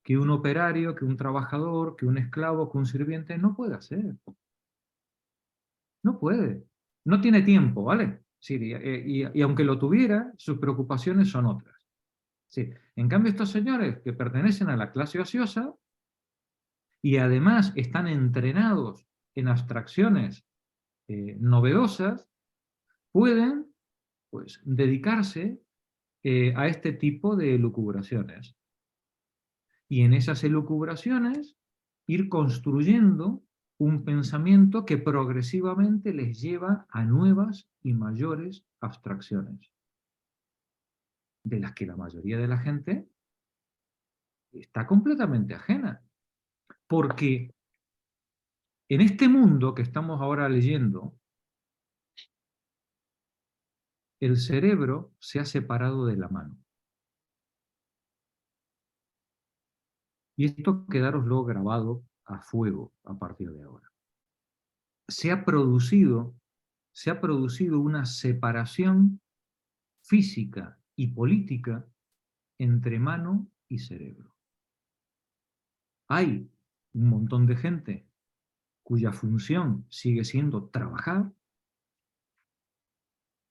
que un operario, que un trabajador, que un esclavo, que un sirviente no puede hacer. No puede. No tiene tiempo, ¿vale? Sí, y aunque lo tuviera, sus preocupaciones son otras. Sí. En cambio, estos señores que pertenecen a la clase ociosa y además están entrenados en abstracciones novedosas, pueden, pues, dedicarse a este tipo de elucubraciones. Y en esas elucubraciones ir construyendo un pensamiento que progresivamente les lleva a nuevas y mayores abstracciones, de las que la mayoría de la gente está completamente ajena. Porque en este mundo que estamos ahora leyendo, el cerebro se ha separado de la mano. Y esto quedároslo grabado a fuego a partir de ahora. Se ha producido una separación física y política entre mano y cerebro. Hay un montón de gente cuya función sigue siendo trabajar,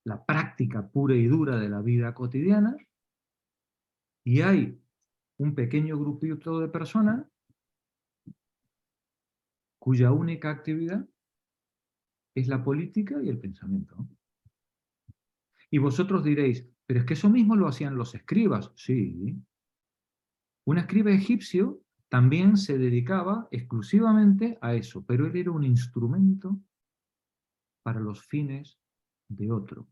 la práctica pura y dura de la vida cotidiana, y hay un pequeño grupito de personas cuya única actividad es la política y el pensamiento. Y vosotros diréis, pero es que eso mismo lo hacían los escribas. Sí. Un escriba egipcio también se dedicaba exclusivamente a eso, pero él era un instrumento para los fines de otro.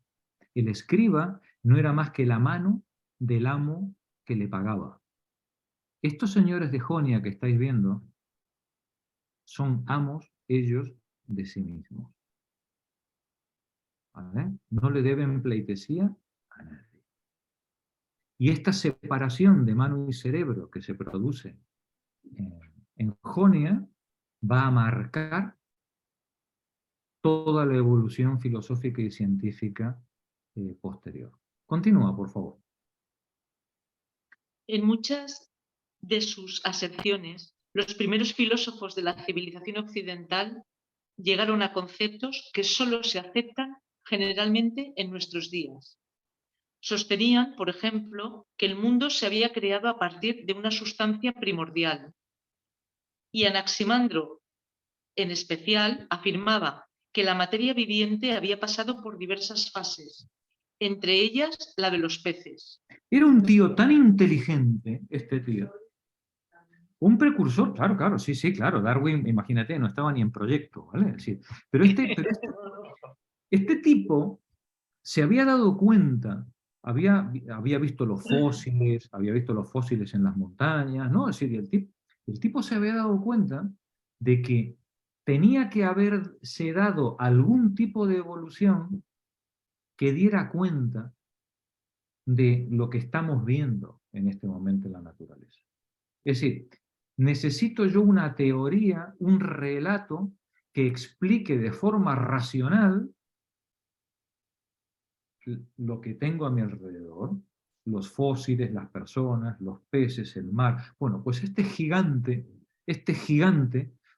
El escriba no era más que la mano del amo que le pagaba. Estos señores de Jonia que estáis viendo son amos ellos de sí mismos. ¿Vale? No le deben pleitesía a nadie. Y esta separación de mano y cerebro que se produce en Jonia va a marcar toda la evolución filosófica y científica posterior. Continúa, por favor. En muchas de sus aserciones, los primeros filósofos de la civilización occidental llegaron a conceptos que solo se aceptan generalmente en nuestros días. Sostenían, por ejemplo, que el mundo se había creado a partir de una sustancia primordial. Y Anaximandro, en especial, afirmaba que la materia viviente había pasado por diversas fases, entre ellas la de los peces. Era un tío tan inteligente, este tío. Un precursor, claro, sí, claro. Darwin, imagínate, no estaba ni en proyecto, ¿vale? Sí. Pero este tipo se había dado cuenta, había visto los fósiles en las montañas, ¿no? Es decir, el tipo se había dado cuenta de que tenía que haberse dado algún tipo de evolución que diera cuenta de lo que estamos viendo en este momento en la naturaleza. Es decir, necesito yo una teoría, un relato que explique de forma racional lo que tengo a mi alrededor, los fósiles, las personas, los peces, el mar. Bueno, pues este gigante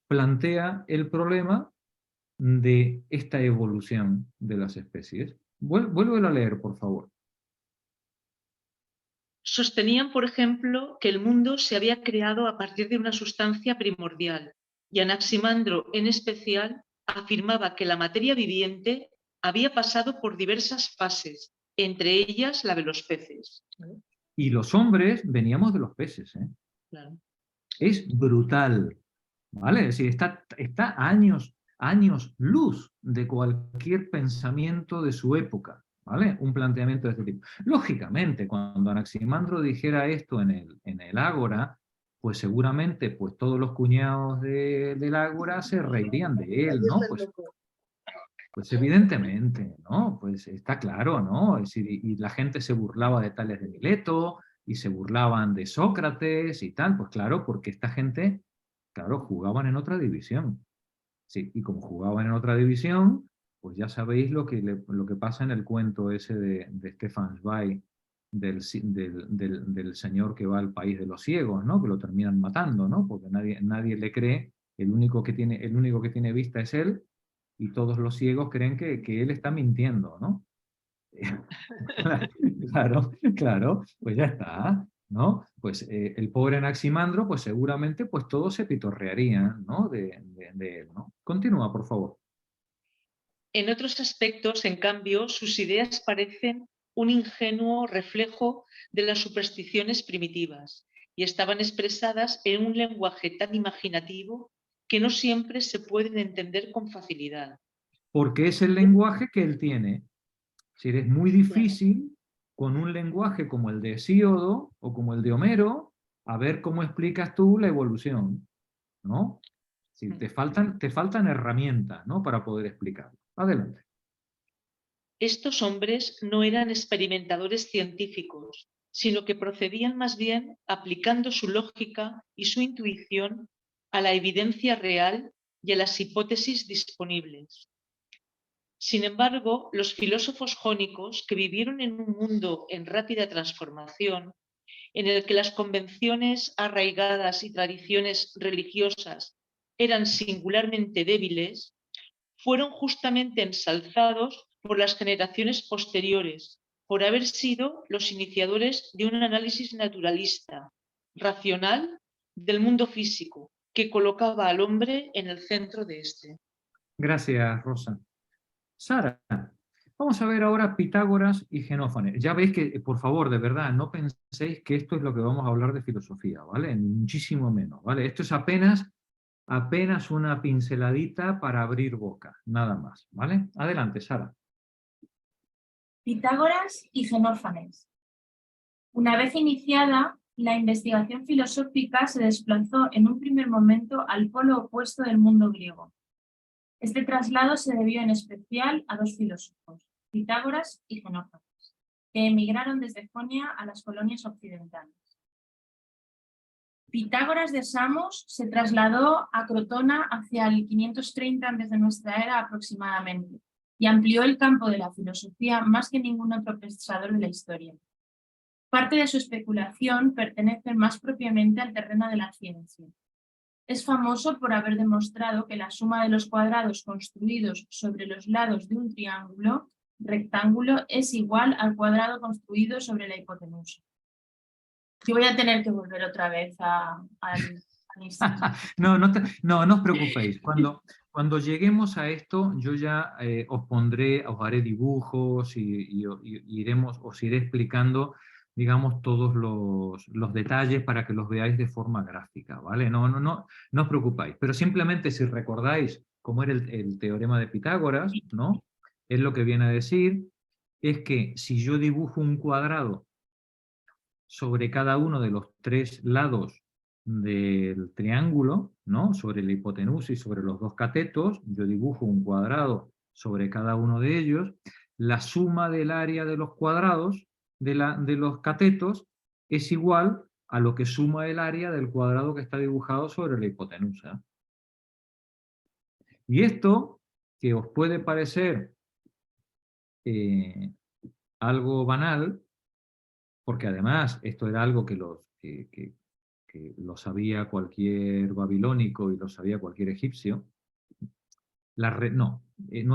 plantea el problema de esta evolución de las especies. Vuelve a leer, por favor. Sostenían, por ejemplo, que el mundo se había creado a partir de una sustancia primordial, y Anaximandro, en especial, afirmaba que la materia viviente había pasado por diversas fases, entre ellas la de los peces. Y los hombres veníamos de los peces, ¿eh? Claro. Es brutal, ¿vale? Es decir, está años luz de cualquier pensamiento de su época, ¿vale? Un planteamiento de este tipo. Lógicamente, cuando Anaximandro dijera esto en el Ágora, pues seguramente pues todos los cuñados del Ágora se reirían de él, ¿no? Pues evidentemente, ¿no? Pues está claro, ¿no? Es decir, y la gente se burlaba de Tales de Mileto, y se burlaban de Sócrates y tal, pues claro, porque esta gente, claro, jugaban en otra división. Sí, y como jugaban en otra división, pues ya sabéis lo que pasa en el cuento ese de Stefan Zweig, del señor que va al país de los ciegos, ¿no? Que lo terminan matando, ¿no? Porque nadie le cree, el único que tiene vista es él, y todos los ciegos creen que él está mintiendo, ¿no? Claro, pues ya está, ¿no? Pues el pobre Anaximandro, pues seguramente pues todos se pitorrearían, ¿no? De él, ¿no? Continúa, por favor. En otros aspectos, en cambio, sus ideas parecen un ingenuo reflejo de las supersticiones primitivas y estaban expresadas en un lenguaje tan imaginativo que no siempre se pueden entender con facilidad. Porque es el lenguaje que él tiene. Si es muy difícil, con un lenguaje como el de Hesíodo o como el de Homero, a ver cómo explicas tú la evolución, ¿no? Si te faltan herramientas, ¿no? Para poder explicarlo. Adelante. Estos hombres no eran experimentadores científicos, sino que procedían más bien aplicando su lógica y su intuición a la evidencia real y a las hipótesis disponibles. Sin embargo, los filósofos jónicos, que vivieron en un mundo en rápida transformación, en el que las convenciones arraigadas y tradiciones religiosas eran singularmente débiles, fueron justamente ensalzados por las generaciones posteriores, por haber sido los iniciadores de un análisis naturalista, racional, del mundo físico, que colocaba al hombre en el centro de este. Gracias, Rosa. Sara, vamos a ver ahora Pitágoras y Xenófanes. Ya veis que, por favor, de verdad, no penséis que esto es lo que vamos a hablar de filosofía, ¿vale? Muchísimo menos, ¿vale? Esto es apenas una pinceladita para abrir boca, nada más, ¿vale? Adelante, Sara. Pitágoras y Xenófanes. Una vez iniciada, la investigación filosófica se desplazó en un primer momento al polo opuesto del mundo griego. Este traslado se debió en especial a dos filósofos, Pitágoras y Xenófanes, que emigraron desde Jonia a las colonias occidentales. Pitágoras de Samos se trasladó a Crotona hacia el 530 a.C. aproximadamente y amplió el campo de la filosofía más que ningún otro pensador de la historia. Parte de su especulación pertenece más propiamente al terreno de la ciencia. Es famoso por haber demostrado que la suma de los cuadrados construidos sobre los lados de un triángulo rectángulo es igual al cuadrado construido sobre la hipotenusa. Yo voy a tener que volver otra vez al instituto. No os preocupéis. Cuando lleguemos a esto, yo ya os haré dibujos y os iré explicando, digamos, todos los detalles para que los veáis de forma gráfica, ¿vale? No os preocupéis. Pero simplemente si recordáis cómo era el teorema de Pitágoras, ¿no? Es lo que viene a decir, es que si yo dibujo un cuadrado sobre cada uno de los tres lados del triángulo, ¿no? Sobre la hipotenusa y sobre los dos catetos, yo dibujo un cuadrado sobre cada uno de ellos, la suma del área de los cuadrados de los catetos es igual a lo que suma el área del cuadrado que está dibujado sobre la hipotenusa. Y esto, que os puede parecer algo banal, porque además esto era algo que lo sabía cualquier babilónico y lo sabía cualquier egipcio, no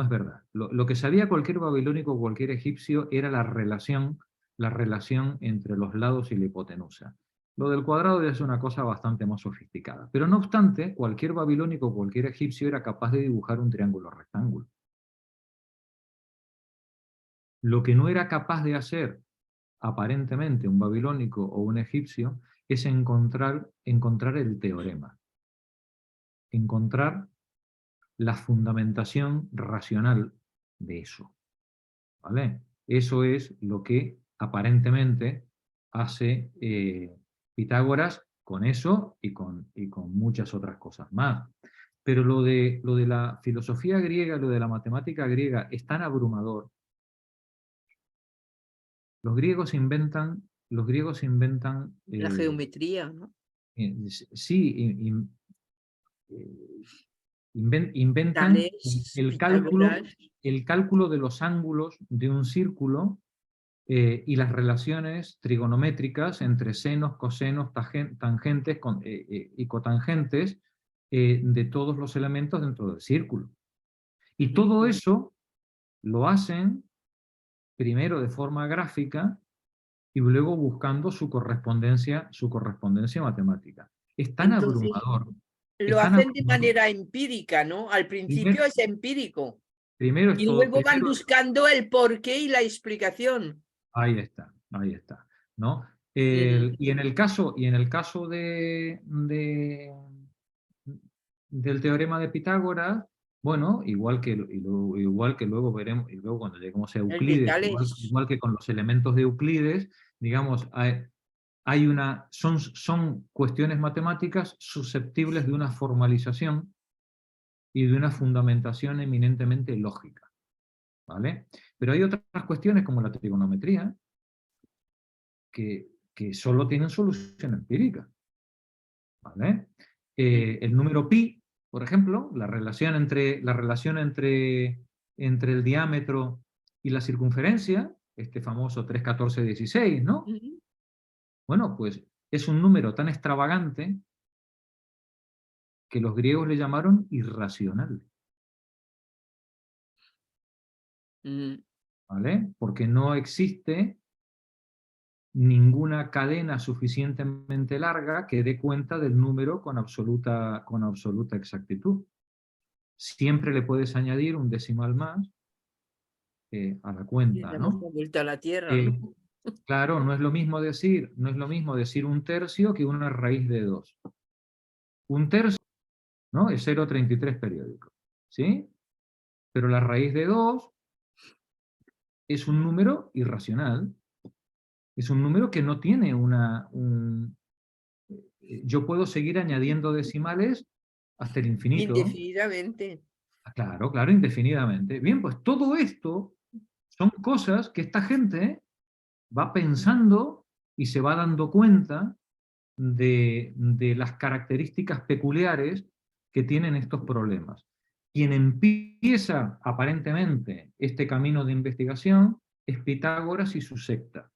es verdad. Lo que sabía cualquier babilónico o cualquier egipcio era la relación entre los lados y la hipotenusa. Lo del cuadrado ya es una cosa bastante más sofisticada. Pero no obstante, cualquier babilónico o cualquier egipcio era capaz de dibujar un triángulo rectángulo. Lo que no era capaz de hacer aparentemente un babilónico o un egipcio es encontrar el teorema. Encontrar la fundamentación racional de eso. ¿Vale? Eso es lo que aparentemente hace Pitágoras con eso y con muchas otras cosas más. Pero lo de la filosofía griega, lo de la matemática griega es tan abrumador. Los griegos inventan la geometría, ¿no? Sí, inventan el cálculo de los ángulos de un círculo y las relaciones trigonométricas entre senos, cosenos, tangentes y cotangentes de todos los elementos dentro del círculo. Y todo eso lo hacen primero de forma gráfica y luego buscando su correspondencia matemática. Es tan abrumador. Lo hacen de manera empírica, ¿no? Al principio es empírico. Primero es y luego van buscando el porqué y la explicación. Ahí está, ¿no? Y en el caso del teorema de Pitágoras, bueno, igual que luego veremos, y luego cuando lleguemos a Euclides, igual que con los elementos de Euclides, digamos, son cuestiones matemáticas susceptibles de una formalización y de una fundamentación eminentemente lógica, ¿vale? Pero hay otras cuestiones como la trigonometría que solo tienen solución empírica, ¿vale? El número pi, por ejemplo, la relación entre el diámetro y la circunferencia, este famoso 3, 14, 16, ¿no? Bueno, pues es un número tan extravagante que los griegos le llamaron irracional. Mm. ¿Vale? Porque no existe ninguna cadena suficientemente larga que dé cuenta del número con absoluta exactitud. Siempre le puedes añadir un decimal más a la Y cuenta, damos ¿no? la vuelta a la Tierra, ¿no? Claro, no es lo mismo decir 1 tercio que una raíz de 2. 1 tercio, ¿no? Es 0,33 periódico, ¿sí? Pero la raíz de 2 es un número irracional. Es un número que no tiene yo puedo seguir añadiendo decimales hasta el infinito. Indefinidamente. Claro, claro, indefinidamente. Bien, pues todo esto son cosas que esta gente va pensando y se va dando cuenta de las características peculiares que tienen estos problemas. Quien empieza aparentemente este camino de investigación es Pitágoras y su secta.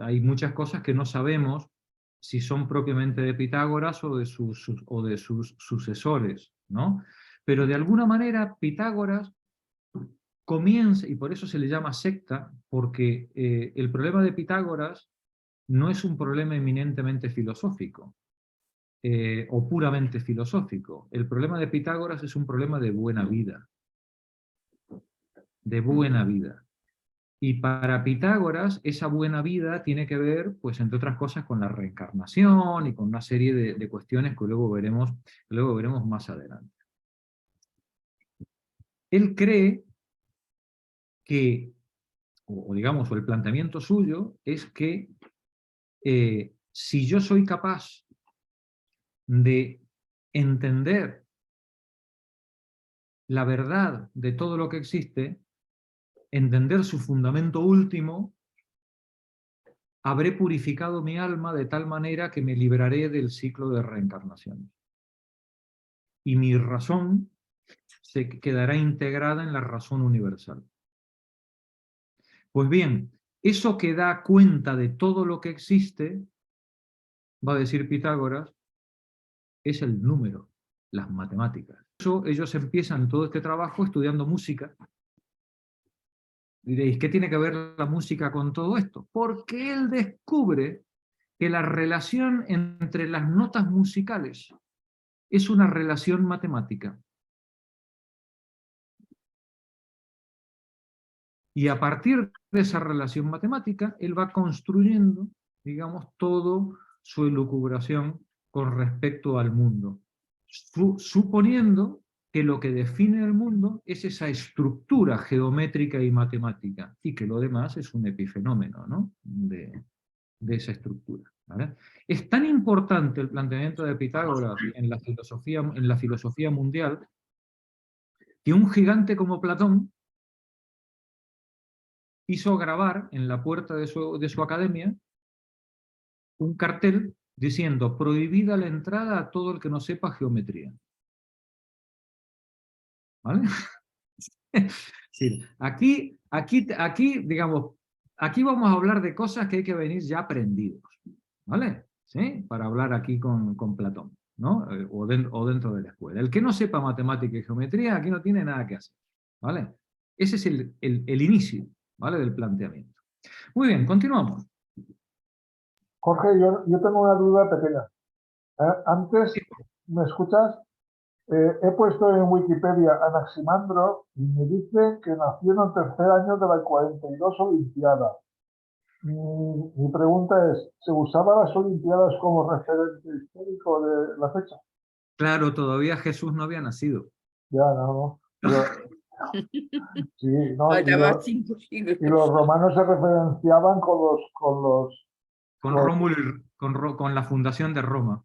Hay muchas cosas que no sabemos si son propiamente de Pitágoras o de sus sucesores, ¿no? Pero de alguna manera Pitágoras comienza, y por eso se le llama secta, porque el problema de Pitágoras no es un problema eminentemente filosófico, o puramente filosófico. El problema de Pitágoras es un problema de buena vida. De buena vida. Y para Pitágoras, esa buena vida tiene que ver, pues, entre otras cosas, con la reencarnación y con una serie de cuestiones que luego veremos más adelante. Él cree que, o digamos, o el planteamiento suyo es que si yo soy capaz de entender la verdad de todo lo que existe, entender su fundamento último, habré purificado mi alma de tal manera que me libraré del ciclo de reencarnación. Y mi razón se quedará integrada en la razón universal. Pues bien, eso que da cuenta de todo lo que existe, va a decir Pitágoras, es el número, las matemáticas. Por eso ellos empiezan todo este trabajo estudiando música. Diréis, ¿qué tiene que ver la música con todo esto? Porque él descubre que la relación entre las notas musicales es una relación matemática. Y a partir de esa relación matemática, él va construyendo, digamos, todo su elucubración con respecto al mundo, suponiendo que lo que define el mundo es esa estructura geométrica y matemática, y que lo demás es un epifenómeno, ¿no? de esa estructura. ¿Vale? Es tan importante el planteamiento de Pitágoras en la filosofía mundial, que un gigante como Platón hizo grabar en la puerta de su academia un cartel diciendo: prohibida la entrada a todo el que no sepa geometría. ¿Vale? Sí, aquí, digamos, aquí vamos a hablar de cosas que hay que venir ya aprendidos, ¿vale? ¿Sí? Para hablar aquí con Platón, ¿no? O dentro de la escuela. El que no sepa matemática y geometría aquí no tiene nada que hacer, ¿vale? Ese es el inicio, ¿vale? Del planteamiento. Muy bien, continuamos. Jorge, yo tengo una duda pequeña. Antes, ¿me escuchas? He puesto en Wikipedia Anaximandro y me dice que nació en el tercer año de la 42 Olimpiada. Mi pregunta es, ¿se usaban las Olimpiadas como referente histórico de la fecha? Claro, todavía Jesús no había nacido. Ya, no. Sí, no, Faltaba 5 siglos. y los romanos se referenciaban con Rómulo con la fundación de Roma.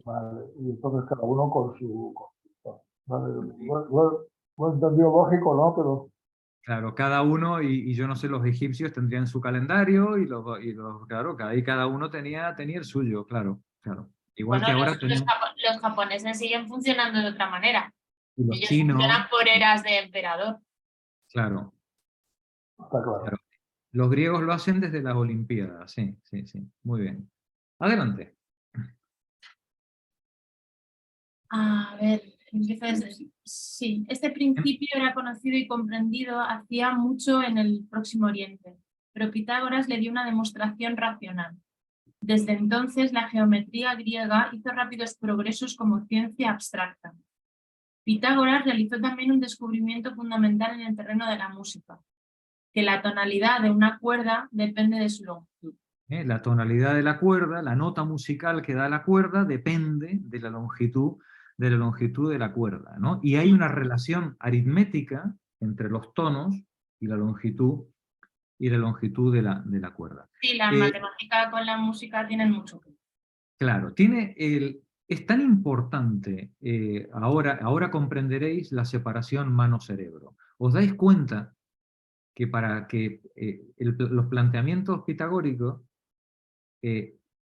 Vale, y entonces cada uno con su... Vale, lo he entendido lógico, ¿no? Pero... Claro, cada uno, y yo no sé, los egipcios tendrían su calendario, claro, cada uno tenía el suyo, claro. Igual Bueno, que ahora los japoneses siguen funcionando de otra manera. y los Ellos chinos, funcionan por eras de emperador. claro. Está claro. Los griegos lo hacen desde las Olimpiadas, sí, muy bien. Adelante. A ver, empiezo desde... Sí, este principio era conocido y comprendido hacía mucho en el Próximo Oriente, pero Pitágoras le dio una demostración racional. Desde entonces, la geometría griega hizo rápidos progresos como ciencia abstracta. Pitágoras realizó también un descubrimiento fundamental en el terreno de la música, que la tonalidad de una cuerda depende de su longitud. La tonalidad de la cuerda, la nota musical que da la cuerda, depende de la longitud de la cuerda, ¿no? Y hay una relación aritmética entre los tonos y la longitud de la cuerda. Sí, la matemática con la música tienen mucho que ver. Claro, es tan importante, ahora comprenderéis la separación mano-cerebro. ¿Os dais cuenta que para que los planteamientos pitagóricos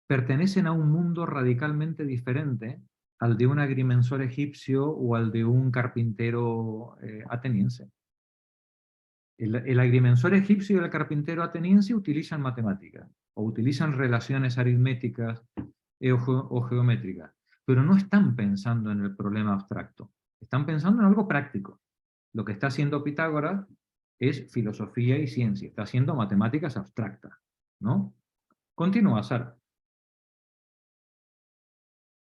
pertenecen a un mundo radicalmente diferente al de un agrimensor egipcio o al de un carpintero ateniense? El agrimensor egipcio y el carpintero ateniense utilizan matemáticas, o utilizan relaciones aritméticas o geométricas, pero no están pensando en el problema abstracto, están pensando en algo práctico. Lo que está haciendo Pitágoras es filosofía y ciencia, está haciendo matemáticas abstractas, ¿no? Continúa, Sara.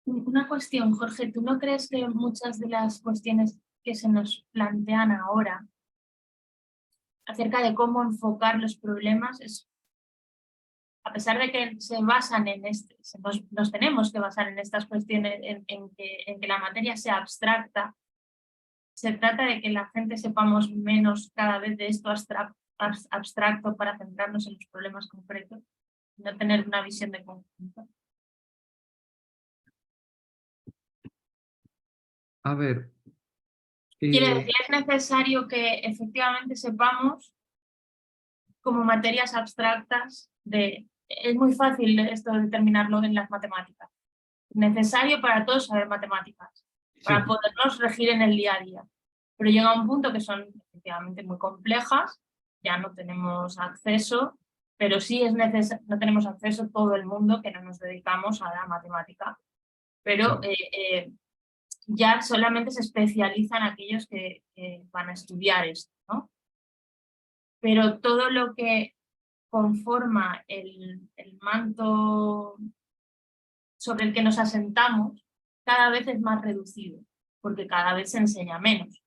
Una cuestión, Jorge, ¿tú no crees que muchas de las cuestiones que se nos plantean ahora acerca de cómo enfocar los problemas a pesar de que se basan en nos tenemos que basar en estas cuestiones, en que la materia sea abstracta, se trata de que la gente sepamos menos cada vez de esto abstracto para centrarnos en los problemas concretos, no tener una visión de conjunto? A ver. Quiere decir, es necesario que efectivamente sepamos como materias abstractas es muy fácil esto determinarlo en las matemáticas. Necesario para todos saber matemáticas, para podernos regir en el día a día. Pero llega un punto que son efectivamente muy complejas, ya no tenemos acceso, pero sí es necesario, no tenemos acceso todo el mundo que no nos dedicamos a la matemática. Pero ya solamente se especializan aquellos que van a estudiar esto, ¿no? Pero todo lo que conforma el manto sobre el que nos asentamos cada vez es más reducido, porque cada vez se enseña menos.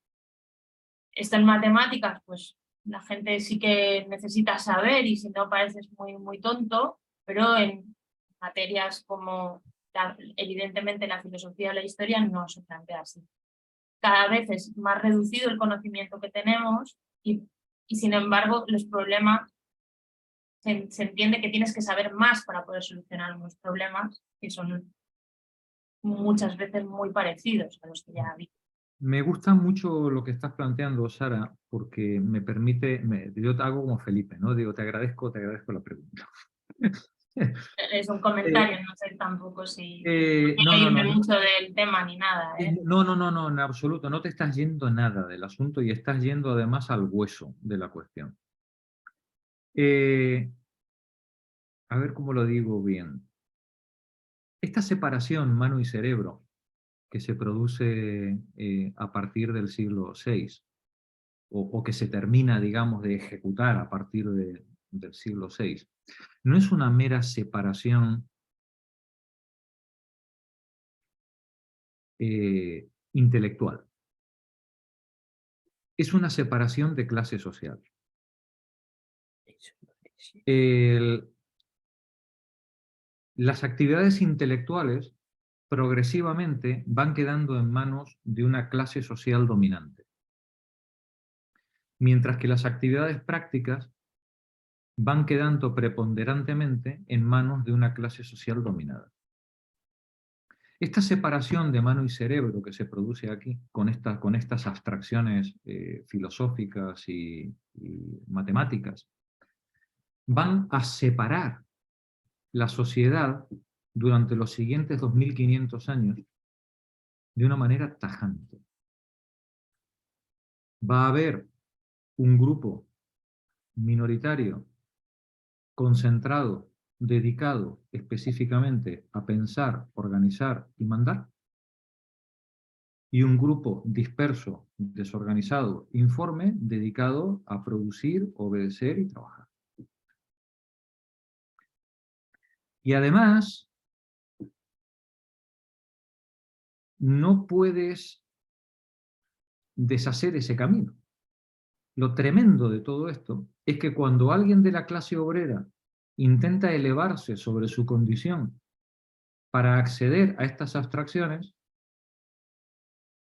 Esto en matemáticas, pues la gente sí que necesita saber y si no pareces muy tonto, pero en materias como evidentemente la filosofía o la historia no se plantea así. Cada vez es más reducido el conocimiento que tenemos y sin embargo los problemas se entiende que tienes que saber más para poder solucionar unos problemas que son muchas veces muy parecidos a los que ya había. Me gusta mucho lo que estás planteando, Sara, porque me permite, yo te hago como Felipe, ¿no? Digo, te agradezco la pregunta. Es un comentario, no sé tampoco si no, irme mucho del tema ni nada. No, en absoluto, no te estás yendo nada del asunto y estás yendo además al hueso de la cuestión. A ver cómo lo digo bien. Esta separación mano y cerebro que se produce a partir del siglo VI, o que se termina, digamos, de ejecutar a partir del siglo VI, no es una mera separación intelectual. Es una separación de clase social. Las actividades intelectuales progresivamente van quedando en manos de una clase social dominante, mientras que las actividades prácticas van quedando preponderantemente en manos de una clase social dominada. Esta separación de mano y cerebro que se produce aquí, con estas abstracciones filosóficas y matemáticas, van a separar la sociedad durante los siguientes 2500 años de una manera tajante. Va a haber un grupo minoritario concentrado dedicado específicamente a pensar, organizar y mandar, y un grupo disperso, desorganizado, informe, dedicado a producir, obedecer y trabajar. Y además, no puedes deshacer ese camino. Lo tremendo de todo esto es que cuando alguien de la clase obrera intenta elevarse sobre su condición para acceder a estas abstracciones,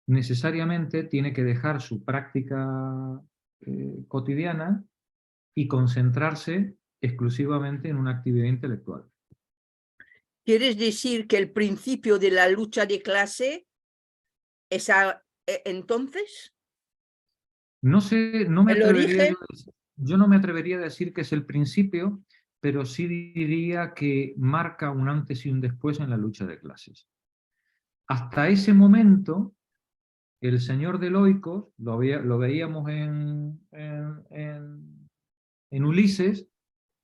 necesariamente tiene que dejar su práctica cotidiana y concentrarse exclusivamente en una actividad intelectual. ¿Quieres decir que el principio de la lucha de clase es entonces? No sé, no me ¿El atrevería origen? yo no me atrevería a decir que es el principio, pero sí diría que marca un antes y un después en la lucha de clases. Hasta ese momento, el señor de Loicos, lo veíamos en Ulises,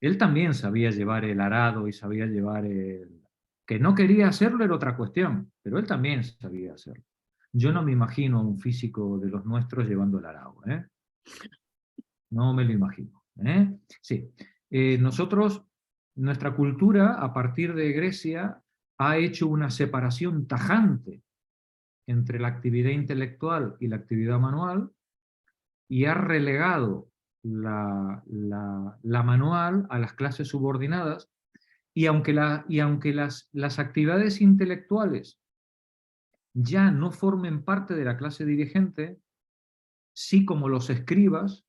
él también sabía llevar el arado y sabía llevar el... Que no quería hacerlo era otra cuestión, pero él también sabía hacerlo. Yo no me imagino a un físico de los nuestros llevando el arado, ¿eh? No me lo imagino, ¿eh? Sí. Nosotros, nuestra cultura, a partir de Grecia, ha hecho una separación tajante entre la actividad intelectual y la actividad manual, y ha relegado la manual a las clases subordinadas, y aunque las actividades intelectuales ya no formen parte de la clase dirigente, sí, como los escribas,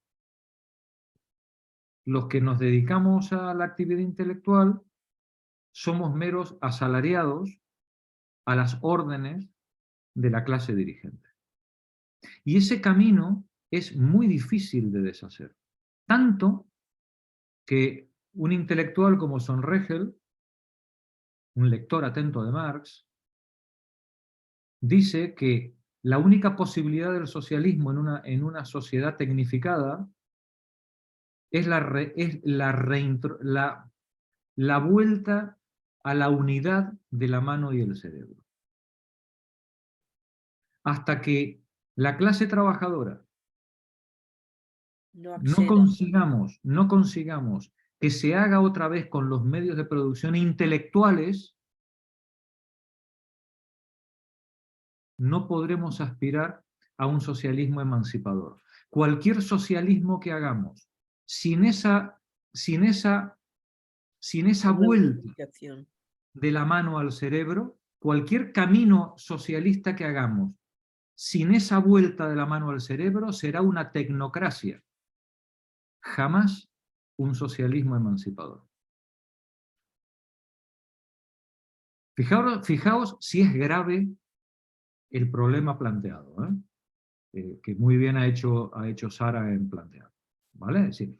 los que nos dedicamos a la actividad intelectual somos meros asalariados a las órdenes de la clase dirigente. Y ese camino es muy difícil de deshacer. Tanto que un intelectual como Sonregel, un lector atento de Marx, dice que la única posibilidad del socialismo en una sociedad tecnificada es la vuelta a la unidad de la mano y el cerebro. Hasta que la clase trabajadora no consigamos que se haga otra vez con los medios de producción intelectuales, no podremos aspirar a un socialismo emancipador. Cualquier socialismo que hagamos sin esa vuelta de la mano al cerebro, cualquier camino socialista que hagamos sin esa vuelta de la mano al cerebro será una tecnocracia, jamás un socialismo emancipador. Fijaos si es grave el problema planteado, que muy bien ha hecho Sara en plantear, ¿vale? Sí.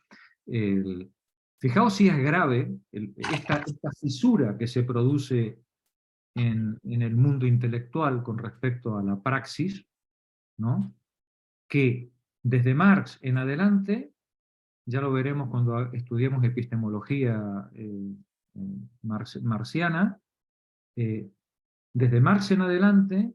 Fijaos si es grave esta fisura que se produce en el mundo intelectual con respecto a la praxis, ¿no? Que desde Marx en adelante, ya lo veremos cuando estudiemos epistemología marxiana, desde Marx en adelante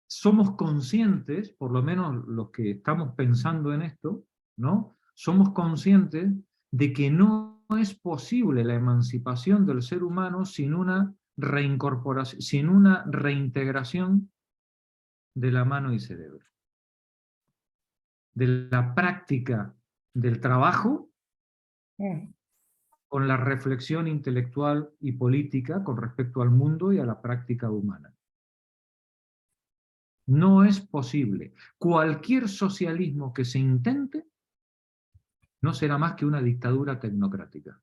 somos conscientes, por lo menos los que estamos pensando en esto, ¿no? Somos conscientes de que no es posible la emancipación del ser humano sin una reincorporación, sin una reintegración de la mano y cerebro. De la práctica del trabajo con la reflexión intelectual y política con respecto al mundo y a la práctica humana. No es posible. Cualquier socialismo que se intente no será más que una dictadura tecnocrática.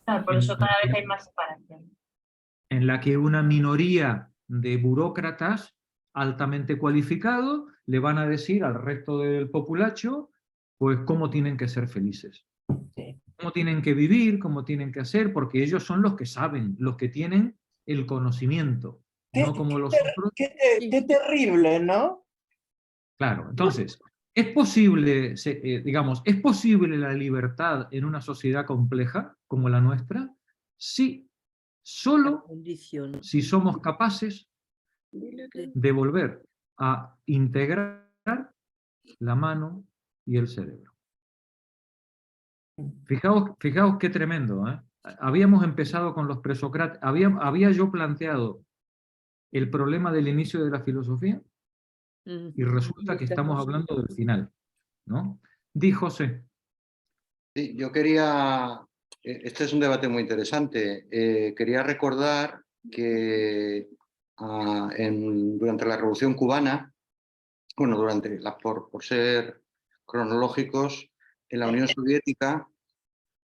Claro, por eso cada vez hay más separación. En la que una minoría de burócratas altamente cualificados le van a decir al resto del populacho pues cómo tienen que ser felices. Sí. Cómo tienen que vivir, cómo tienen que hacer, porque ellos son los que saben, los que tienen el conocimiento. No como los otros. Qué terrible, ¿no? Claro, entonces, ¿Es posible, digamos, es posible la libertad en una sociedad compleja como la nuestra? Sí, solo Condición. si somos capaces de volver a integrar la mano y el cerebro. Fijaos qué tremendo, ¿eh? Habíamos empezado con los presocráticos, había yo planteado el problema del inicio de la filosofía, y resulta que estamos hablando del final, ¿no? Di José. Sí, yo quería, este es un debate muy interesante, quería recordar que durante la Revolución Cubana, bueno, por ser cronológicos, en la Unión Soviética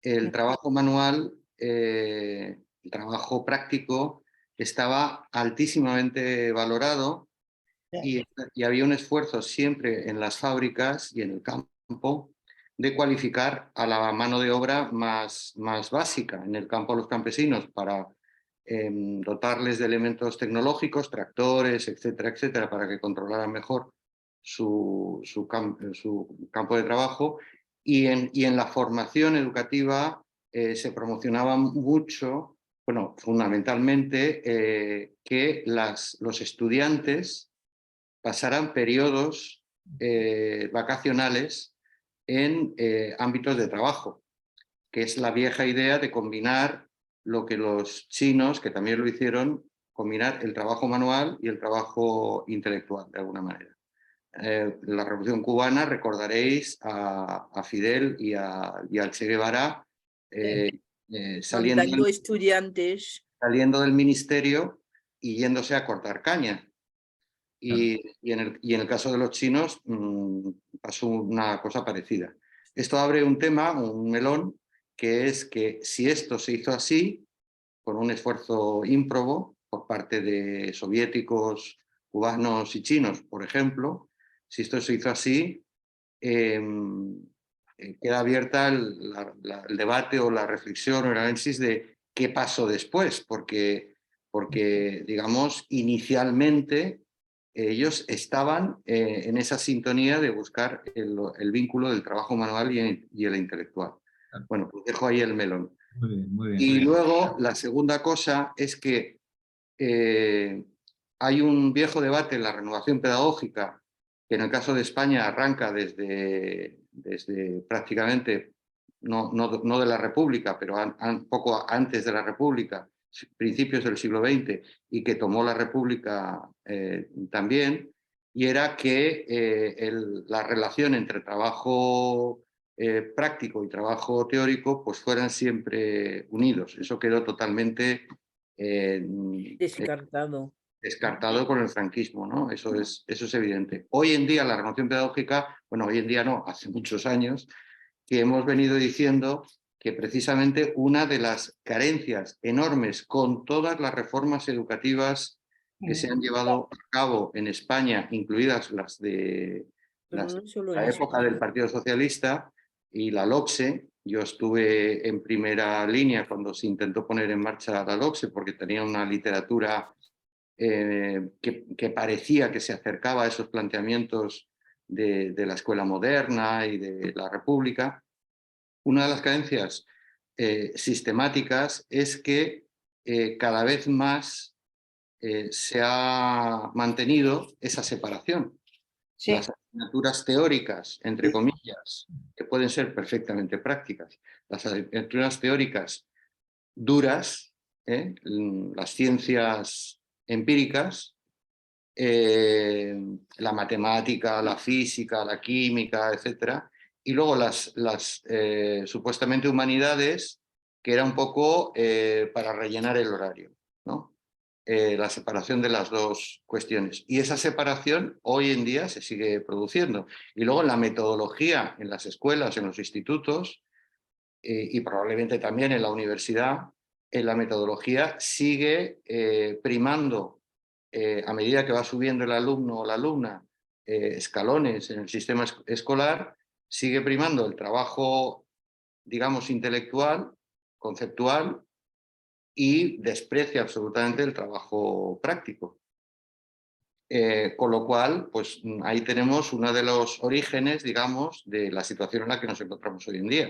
el trabajo manual, el trabajo práctico estaba altísimamente valorado y había un esfuerzo siempre en las fábricas y en el campo de cualificar a la mano de obra más básica en el campo a los campesinos para dotarles de elementos tecnológicos, tractores, etcétera, etcétera, para que controlaran mejor su campo de trabajo. Y en la formación educativa se promocionaba mucho, bueno, fundamentalmente, que los estudiantes pasaran periodos vacacionales en ámbitos de trabajo, que es la vieja idea de combinar lo que los chinos, que también lo hicieron, combinar el trabajo manual y el trabajo intelectual, de alguna manera. La Revolución Cubana, recordaréis a Fidel y al Che Guevara Mandando estudiantes. saliendo del ministerio y yéndose a cortar caña. Y en el caso de los chinos pasó una cosa parecida. Esto abre un tema, un melón, que es que si esto se hizo así, con un esfuerzo ímprobo por parte de soviéticos, cubanos y chinos, por ejemplo, si esto se hizo así, queda abierta el debate o la reflexión o el análisis de qué pasó después, porque digamos, inicialmente ellos estaban en esa sintonía de buscar el vínculo del trabajo manual y el intelectual. Bueno, pues dejo ahí el melón. Muy bien, muy bien. Y luego, la segunda cosa es que hay un viejo debate en la renovación pedagógica, que en el caso de España arranca desde prácticamente, no de la República, pero poco antes de la República, principios del siglo XX, y que tomó la República también, y era que la relación entre trabajo práctico y trabajo teórico pues fueran siempre unidos. Eso quedó totalmente descartado con el franquismo, ¿no? Eso es evidente. Hoy en día la renovación pedagógica, bueno, hoy en día no, hace muchos años, que hemos venido diciendo que precisamente una de las carencias enormes con todas las reformas educativas que se han llevado a cabo en España, incluidas las de la época del Partido Socialista y la LOCSE. Yo estuve en primera línea cuando se intentó poner en marcha la LOCSE porque tenía una literatura que parecía que se acercaba a esos planteamientos de la escuela moderna y de la República. Una de las carencias sistemáticas es que cada vez más se ha mantenido esa separación. Sí. Las asignaturas teóricas, entre comillas, que pueden ser perfectamente prácticas, las asignaturas teóricas duras, las ciencias empíricas, la matemática, la física, la química, etcétera, y luego las supuestamente humanidades, que era un poco para rellenar el horario, ¿no? La separación de las dos cuestiones. Y esa separación hoy en día se sigue produciendo. Y luego en la metodología, en las escuelas, en los institutos, y probablemente también en la universidad, en la metodología sigue primando, a medida que va subiendo el alumno o la alumna, escalones en el sistema escolar, sigue primando el trabajo, digamos, intelectual, conceptual, y desprecia absolutamente el trabajo práctico. Con lo cual, pues ahí tenemos uno de los orígenes, digamos, de la situación en la que nos encontramos hoy en día.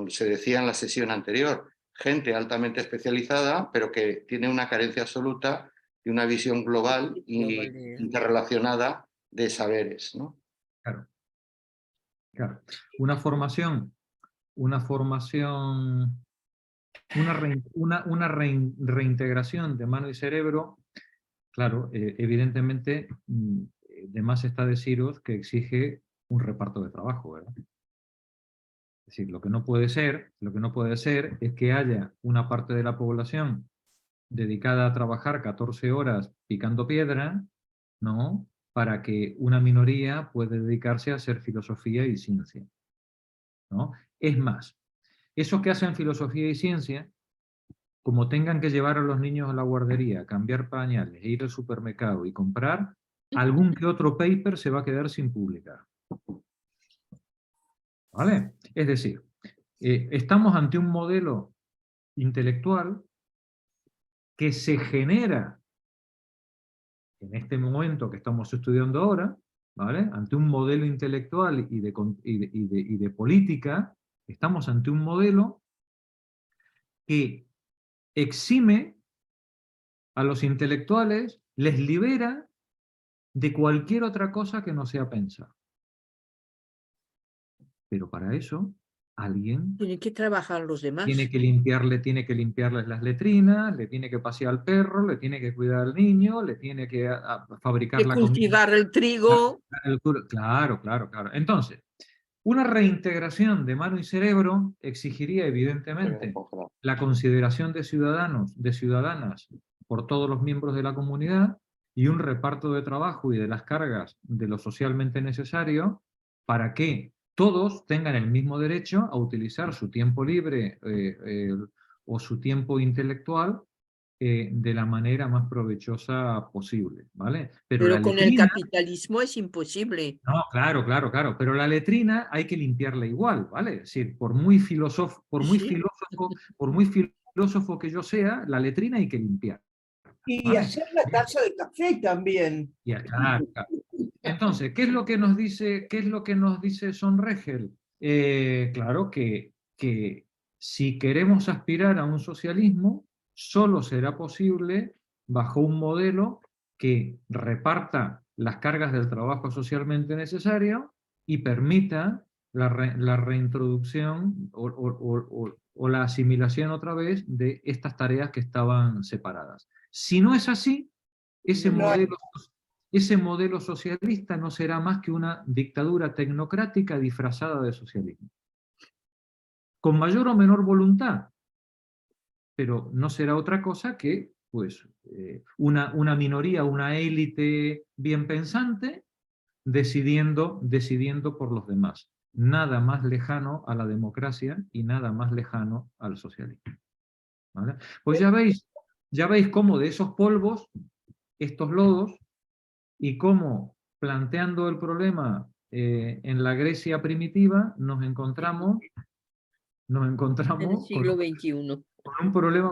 Se decía en la sesión anterior, gente altamente especializada, pero que tiene una carencia absoluta de una visión global y interrelacionada de saberes, ¿no? Claro. Claro. Una formación, una reintegración de mano y cerebro, claro, evidentemente, de más está deciros que exige un reparto de trabajo, ¿verdad? Es decir, lo que no puede ser es que haya una parte de la población dedicada a trabajar 14 horas picando piedra, ¿no? Para que una minoría pueda dedicarse a hacer filosofía y ciencia, ¿no? Es más, esos que hacen filosofía y ciencia, como tengan que llevar a los niños a la guardería, cambiar pañales, ir al supermercado y comprar, algún que otro paper se va a quedar sin publicar. ¿Vale? Es decir, estamos ante un modelo intelectual que se genera en este momento que estamos estudiando ahora, ¿vale? Ante un modelo intelectual y de política, estamos ante un modelo que exime a los intelectuales, les libera de cualquier otra cosa que no sea pensar. Pero para eso, alguien Tienen que trabajar los demás. tiene que limpiarles las letrinas, le tiene que pasear al perro, le tiene que cuidar al niño, le tiene que fabricar la comida. Cultivar el trigo. Claro, claro, claro. Entonces, una reintegración de mano y cerebro exigiría evidentemente la consideración de ciudadanos, de ciudadanas por todos los miembros de la comunidad y un reparto de trabajo y de las cargas de lo socialmente necesario para que todos tengan el mismo derecho a utilizar su tiempo libre o su tiempo intelectual de la manera más provechosa posible, ¿vale? Pero con el capitalismo es imposible. No, claro, claro, claro, pero la letrina hay que limpiarla igual, ¿vale? Es decir, por muy filósofo que yo sea, la letrina hay que limpiar. Y ¿vale? hacer la taza de café también. Claro, claro. Entonces, ¿qué es lo que nos dice Sonregel? Claro que si queremos aspirar a un socialismo, solo será posible bajo un modelo que reparta las cargas del trabajo socialmente necesario y permita la reintroducción o la asimilación otra vez de estas tareas que estaban separadas. Si no es así, ese modelo socialista no será más que una dictadura tecnocrática disfrazada de socialismo. Con mayor o menor voluntad, pero no será otra cosa que pues, una minoría, una élite bien pensante, decidiendo por los demás. Nada más lejano a la democracia y nada más lejano al socialismo. ¿Vale? Pues ya veis cómo de esos polvos, estos lodos, y cómo planteando el problema en la Grecia primitiva nos encontramos En el siglo XXI.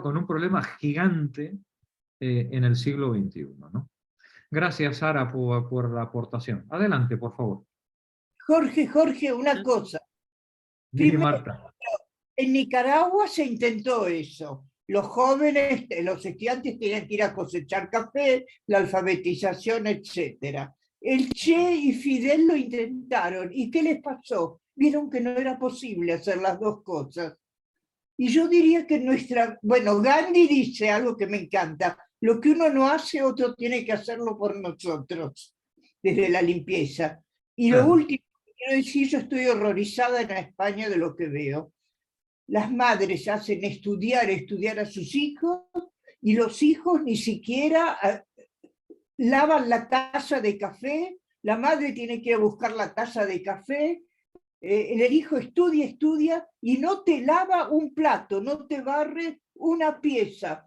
con un problema gigante en el siglo XXI, ¿no? Gracias, Sara, por la aportación. Adelante, por favor. Jorge, una cosa. Dime, Marta. En Nicaragua se intentó eso. Los jóvenes, los estudiantes tenían que ir a cosechar café, la alfabetización, etc. El Che y Fidel lo intentaron. ¿Y qué les pasó? Vieron que no era posible hacer las dos cosas. Y yo diría que Gandhi dice algo que me encanta: lo que uno no hace, otro tiene que hacerlo por nosotros, desde la limpieza. Y lo último que quiero decir, yo estoy horrorizada en España de lo que veo. Las madres hacen estudiar a sus hijos, y los hijos ni siquiera lavan la taza de café. La madre tiene que ir a buscar la taza de café. El hijo estudia y no te lava un plato, no te barre una pieza.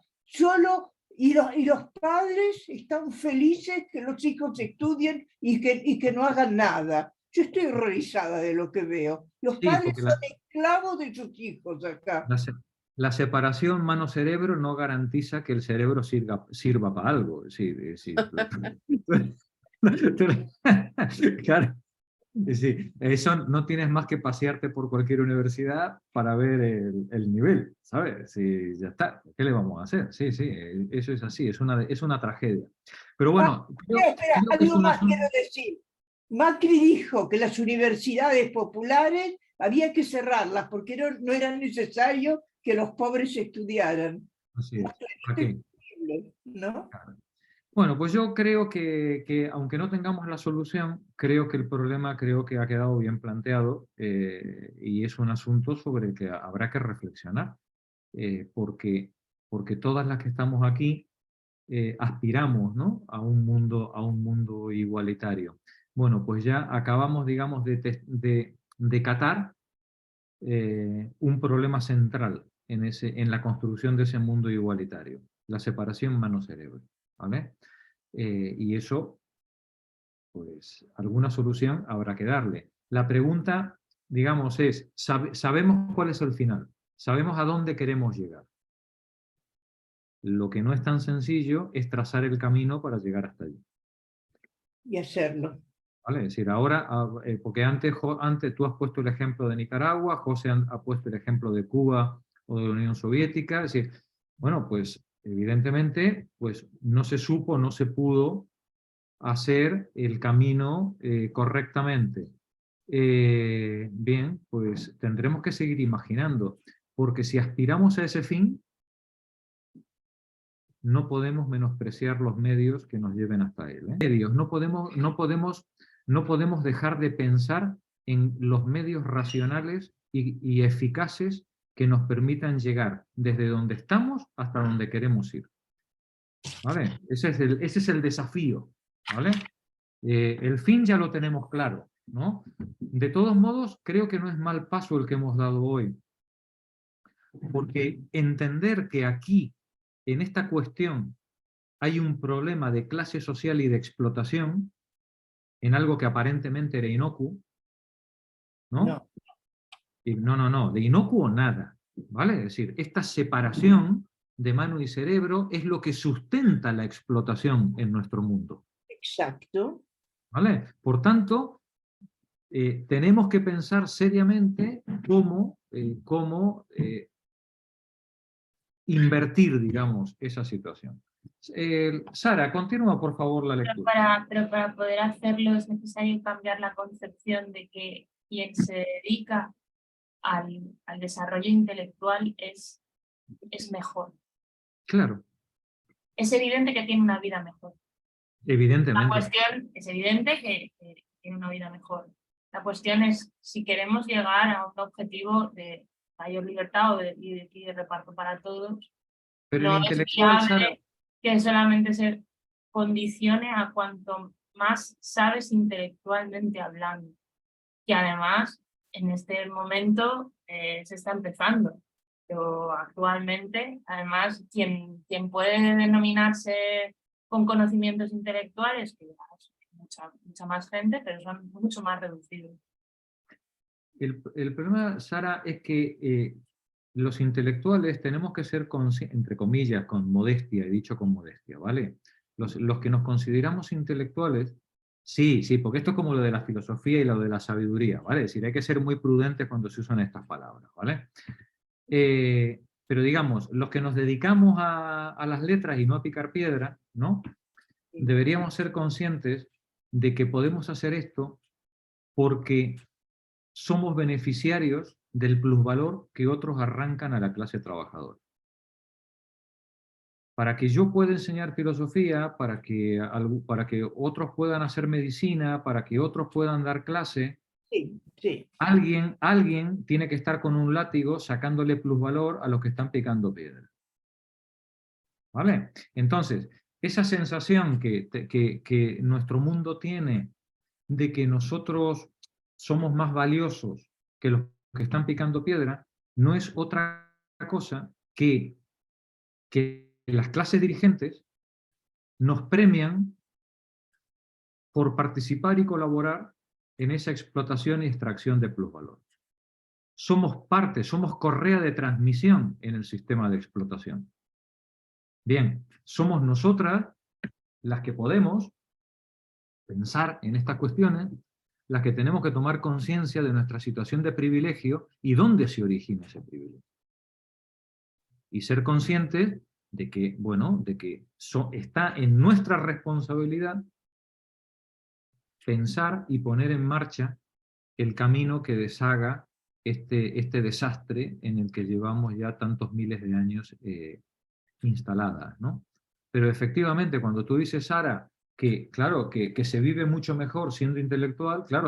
Y los padres están felices que los hijos estudien y que no hagan nada. Yo estoy horrorizada de lo que veo. Los padres son esclavos de sus hijos acá. la separación mano-cerebro no garantiza que el cerebro sirva para algo. Claro. Sí, eso no tienes más que pasearte por cualquier universidad para ver el nivel, ¿sabes? Sí, ya está, ¿qué le vamos a hacer? Sí, sí, eso es así, es una tragedia. Pero bueno, Espera, creo que es algo un más asunto... quiero decir. Macri dijo que las universidades populares había que cerrarlas porque no era necesario que los pobres estudiaran. Así es. Esto Aquí. es increíble, ¿no? Bueno, pues yo creo que aunque no tengamos la solución, creo que el problema creo que ha quedado bien planteado y es un asunto sobre el que habrá que reflexionar, porque todas las que estamos aquí aspiramos, ¿no?, a un mundo igualitario. Bueno, pues ya acabamos, digamos, de catar un problema central en la construcción de ese mundo igualitario, la separación mano-cerebro, ¿vale? Y eso, pues, alguna solución habrá que darle. La pregunta, digamos, es, ¿sabemos cuál es el final? ¿Sabemos a dónde queremos llegar? Lo que no es tan sencillo es trazar el camino para llegar hasta allí. Y hacerlo. ¿Vale? Es decir, ahora, porque antes tú has puesto el ejemplo de Nicaragua, José ha puesto el ejemplo de Cuba o de la Unión Soviética, es decir, bueno, pues evidentemente pues, no se supo, no se pudo hacer el camino correctamente. Bien, pues tendremos que seguir imaginando, porque si aspiramos a ese fin, no podemos menospreciar los medios que nos lleven hasta él. Medios, no podemos dejar de pensar en los medios racionales y eficaces que nos permitan llegar desde donde estamos hasta donde queremos ir. ¿Vale? Ese es el desafío. ¿Vale? El fin ya lo tenemos claro, ¿no? De todos modos, creo que no es mal paso el que hemos dado hoy. Porque entender que aquí, en esta cuestión, hay un problema de clase social y de explotación en algo que aparentemente era inocuo, ¿no? No. Y no, de inocuo nada, ¿vale? Es decir, esta separación de mano y cerebro es lo que sustenta la explotación en nuestro mundo. Exacto. ¿Vale? Por tanto, tenemos que pensar seriamente cómo invertir, digamos, esa situación. Sara, continúa por favor la lectura. Pero para poder hacerlo es necesario cambiar la concepción de que quien se dedica al desarrollo intelectual es mejor. Claro. Es evidente que tiene una vida mejor. Evidentemente. La cuestión es evidente que tiene una vida mejor. La cuestión es si queremos llegar a un objetivo de mayor libertad y de reparto para todos. Pero no el es intelectual, viable Sara, que solamente se condicione a cuanto más sabes intelectualmente hablando. Que además, en este momento se está empezando. Pero actualmente, además, quien puede denominarse con conocimientos intelectuales, que es mucha más gente, pero son mucho más reducidos. el problema, Sara, es que los intelectuales tenemos que ser, entre comillas, con modestia, he dicho con modestia, ¿vale? Los que nos consideramos intelectuales, sí, porque esto es como lo de la filosofía y lo de la sabiduría, ¿vale? Es decir, hay que ser muy prudentes cuando se usan estas palabras, ¿vale? Pero digamos, los que nos dedicamos a las letras y no a picar piedra, ¿no? Deberíamos ser conscientes de que podemos hacer esto porque somos beneficiarios del plusvalor que otros arrancan a la clase trabajadora. Para que yo pueda enseñar filosofía, para que otros puedan hacer medicina, para que otros puedan dar clase, sí. Alguien tiene que estar con un látigo sacándole plusvalor a los que están picando piedra. ¿Vale? Entonces, esa sensación que nuestro mundo tiene de que nosotros somos más valiosos que los que están picando piedra, no es otra cosa que las clases dirigentes nos premian por participar y colaborar en esa explotación y extracción de plusvalor. somos parte, somos correa de transmisión en el sistema de explotación. Bien, somos nosotras las que podemos pensar en estas cuestiones, las que tenemos que tomar conciencia de nuestra situación de privilegio y dónde se origina ese privilegio. Y ser conscientes de que, bueno, de que está en nuestra responsabilidad pensar y poner en marcha el camino que deshaga este desastre en el que llevamos ya tantos miles de años instaladas, ¿no? Pero efectivamente, cuando tú dices, Sara, que claro, que se vive mucho mejor siendo intelectual, claro,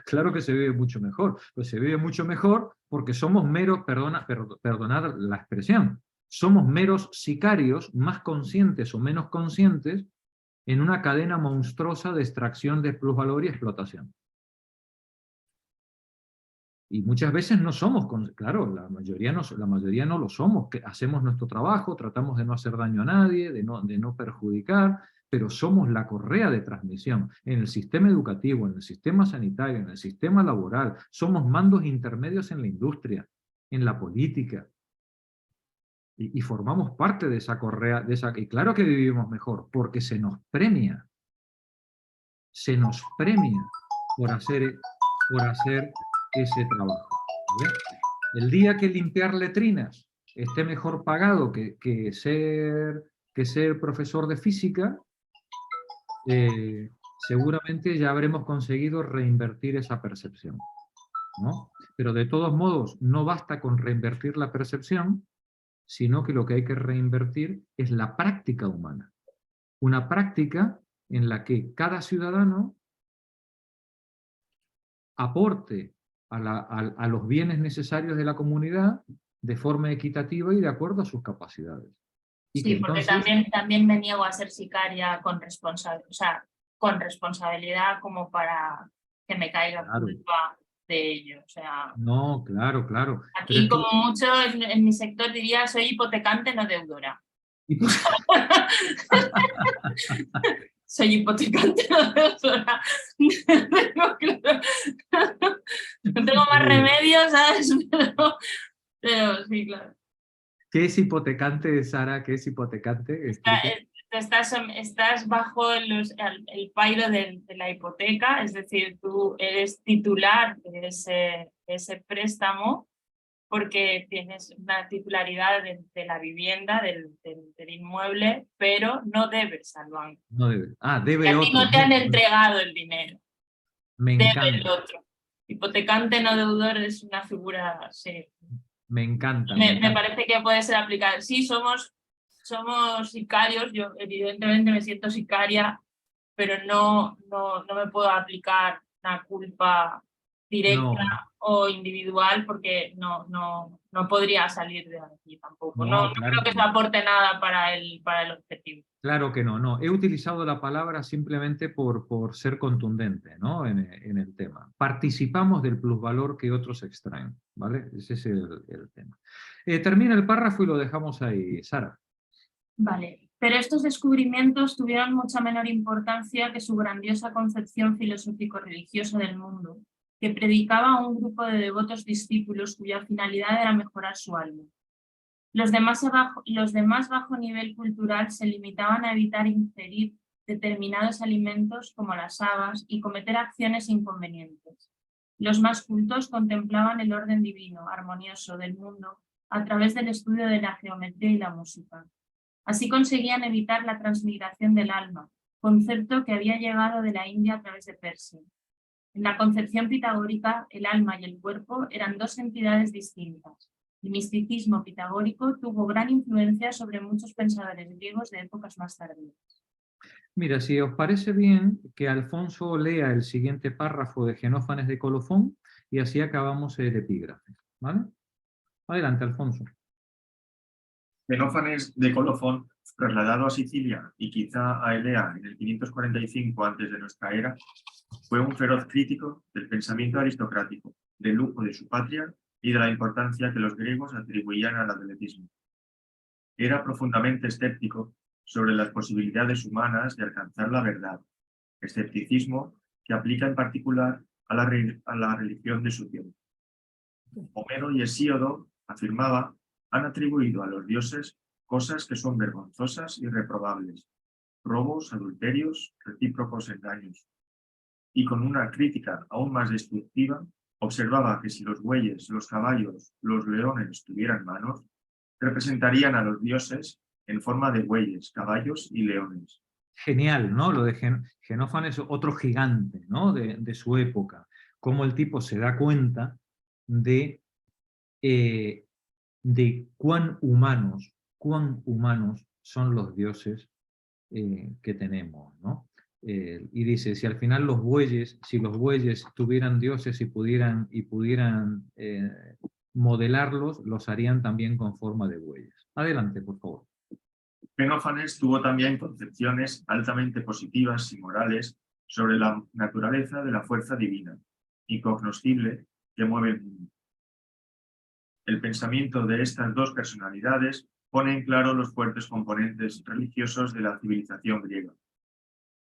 claro que se vive mucho mejor, pues se vive mucho mejor porque somos meros, perdonad la expresión, somos meros sicarios, más conscientes o menos conscientes, en una cadena monstruosa de extracción de plusvalor y explotación. Y muchas veces no somos, claro, la mayoría no lo somos, que hacemos nuestro trabajo, tratamos de no hacer daño a nadie, de no perjudicar, pero somos la correa de transmisión en el sistema educativo, en el sistema sanitario, en el sistema laboral, somos mandos intermedios en la industria, en la política, y formamos parte de esa correa, y claro que vivimos mejor, porque se nos premia por hacer ese trabajo. ¿Vale? El día que limpiar letrinas esté mejor pagado que ser profesor de física, seguramente ya habremos conseguido reinvertir esa percepción, ¿no? Pero de todos modos, no basta con reinvertir la percepción, sino que lo que hay que reinvertir es la práctica humana. Una práctica en la que cada ciudadano aporte a los bienes necesarios de la comunidad de forma equitativa y de acuerdo a sus capacidades. Y sí, porque entonces también me niego a ser sicaria con responsabilidad como para que me caiga culpa de ello. O sea, no, claro. Aquí como mucho en mi sector diría soy hipotecante, no deudora. Soy hipotecante, no deudora. No tengo más remedio, ¿sabes? Pero sí, claro. ¿Qué es hipotecante, Sara? ¿Qué es hipotecante? Estás bajo el pairo de la hipoteca, es decir, tú eres titular de ese préstamo porque tienes una titularidad de la vivienda, del inmueble, pero no debes al banco. No debe. Debe a otro. ti no te han entregado el dinero. Me debe encanta. el otro. Hipotecante no deudor es una figura, sí. Me encanta. Me parece que puede ser aplicada. Sí, somos sicarios, yo evidentemente me siento sicaria, pero no me puedo aplicar una culpa directa o individual porque no podría salir de aquí tampoco. No creo que eso aporte nada para el objetivo. Claro que no. He utilizado la palabra simplemente por ser contundente, ¿no? en el tema. Participamos del plusvalor que otros extraen, ¿vale? Ese es el tema. Termina el párrafo y lo dejamos ahí, Sara. Vale, pero estos descubrimientos tuvieron mucha menor importancia que su grandiosa concepción filosófico-religiosa del mundo, que predicaba a un grupo de devotos discípulos cuya finalidad era mejorar su alma. Los de más bajo nivel cultural se limitaban a evitar ingerir determinados alimentos como las habas y cometer acciones inconvenientes. Los más cultos contemplaban el orden divino, armonioso del mundo a través del estudio de la geometría y la música. Así conseguían evitar la transmigración del alma, concepto que había llegado de la India a través de Persia. En la concepción pitagórica, el alma y el cuerpo eran dos entidades distintas. El misticismo pitagórico tuvo gran influencia sobre muchos pensadores griegos de épocas más tardías. Mira, si os parece bien que Alfonso lea el siguiente párrafo de Genófanes de Colofón y así acabamos el epígrafe, ¿vale? Adelante, Alfonso. Genófanes de Colofón, trasladado a Sicilia y quizá a Elea en el 545 a.C. de nuestra era, fue un feroz crítico del pensamiento aristocrático, del lujo de su patria y de la importancia que los griegos atribuían al atletismo. Era profundamente escéptico sobre las posibilidades humanas de alcanzar la verdad, escepticismo que aplica en particular a la religión de su tiempo. Homero y Hesíodo, afirmaba, han atribuido a los dioses cosas que son vergonzosas y reprobables, robos, adulterios, recíprocos engaños. Y con una crítica aún más destructiva, observaba que si los bueyes, los caballos, los leones tuvieran manos, representarían a los dioses en forma de bueyes, caballos y leones. Genial, ¿no? Lo de Genófanes, otro gigante, ¿no? de su época. Cómo el tipo se da cuenta de cuán humanos son los dioses que tenemos, ¿no? Y dice, si al final los bueyes tuvieran dioses y pudieran modelarlos, los harían también con forma de bueyes. Adelante, por favor. Genófanes tuvo también concepciones altamente positivas y morales sobre la naturaleza de la fuerza divina, incognoscible, que mueve el mundo. El pensamiento de estas dos personalidades pone en claro los fuertes componentes religiosos de la civilización griega.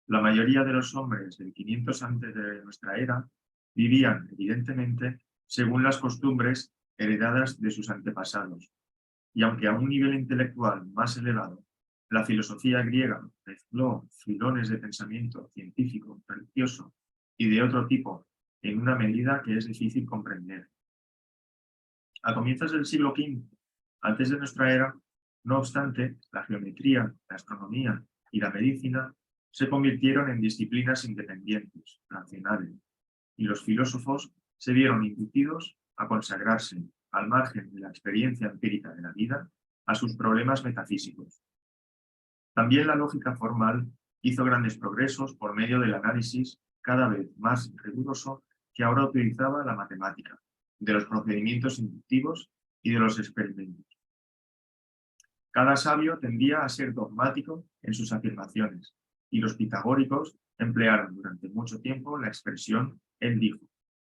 La mayoría de los hombres del 500 antes de nuestra era vivían, evidentemente, según las costumbres heredadas de sus antepasados, y aunque a un nivel intelectual más elevado, la filosofía griega mezcló filones de pensamiento científico, religioso y de otro tipo en una medida que es difícil comprender. A comienzos del siglo V, antes de nuestra era, no obstante, la geometría, la astronomía y la medicina se convirtieron en disciplinas independientes, racionales, y los filósofos se vieron inducidos a consagrarse, al margen de la experiencia empírica de la vida, a sus problemas metafísicos. También la lógica formal hizo grandes progresos por medio del análisis cada vez más riguroso que ahora utilizaba la matemática, de los procedimientos inductivos y de los experimentos. Cada sabio tendía a ser dogmático en sus afirmaciones, y los pitagóricos emplearon durante mucho tiempo la expresión «él dijo»,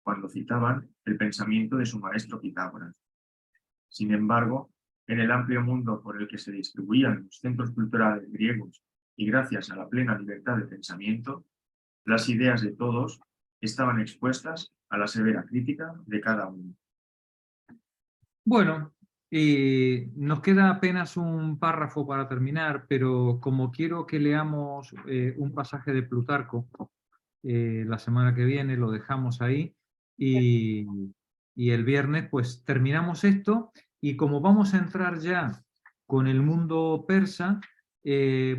cuando citaban el pensamiento de su maestro Pitágoras. Sin embargo, en el amplio mundo por el que se distribuían los centros culturales griegos y gracias a la plena libertad de pensamiento, las ideas de todos estaban expuestas a la severa crítica de cada uno. Bueno, nos queda apenas un párrafo para terminar, pero como quiero que leamos un pasaje de Plutarco la semana que viene, lo dejamos ahí, y el viernes pues terminamos esto, y como vamos a entrar ya con el mundo persa,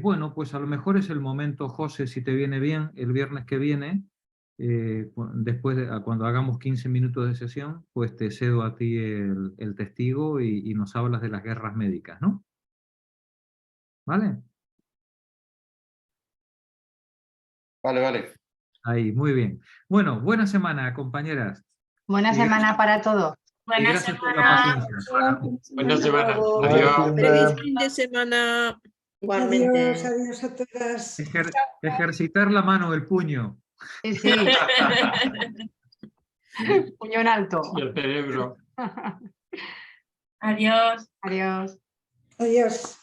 bueno, pues a lo mejor es el momento, José, si te viene bien, el viernes que viene, después cuando hagamos 15 minutos de sesión, pues te cedo a ti el testigo y nos hablas de las guerras médicas, ¿no? ¿Vale? Vale. Ahí, muy bien. Bueno, buena semana, compañeras. Buena semana para todos. Buena Gracias por la semana. paciencia. Buena semana. Buena Adiós. semana. Feliz fin de semana. Igualmente. Adiós a todas. Ejercitar la mano, el puño. Sí, sí. Puño en alto. Y el cerebro. Adiós. Adiós. Adiós.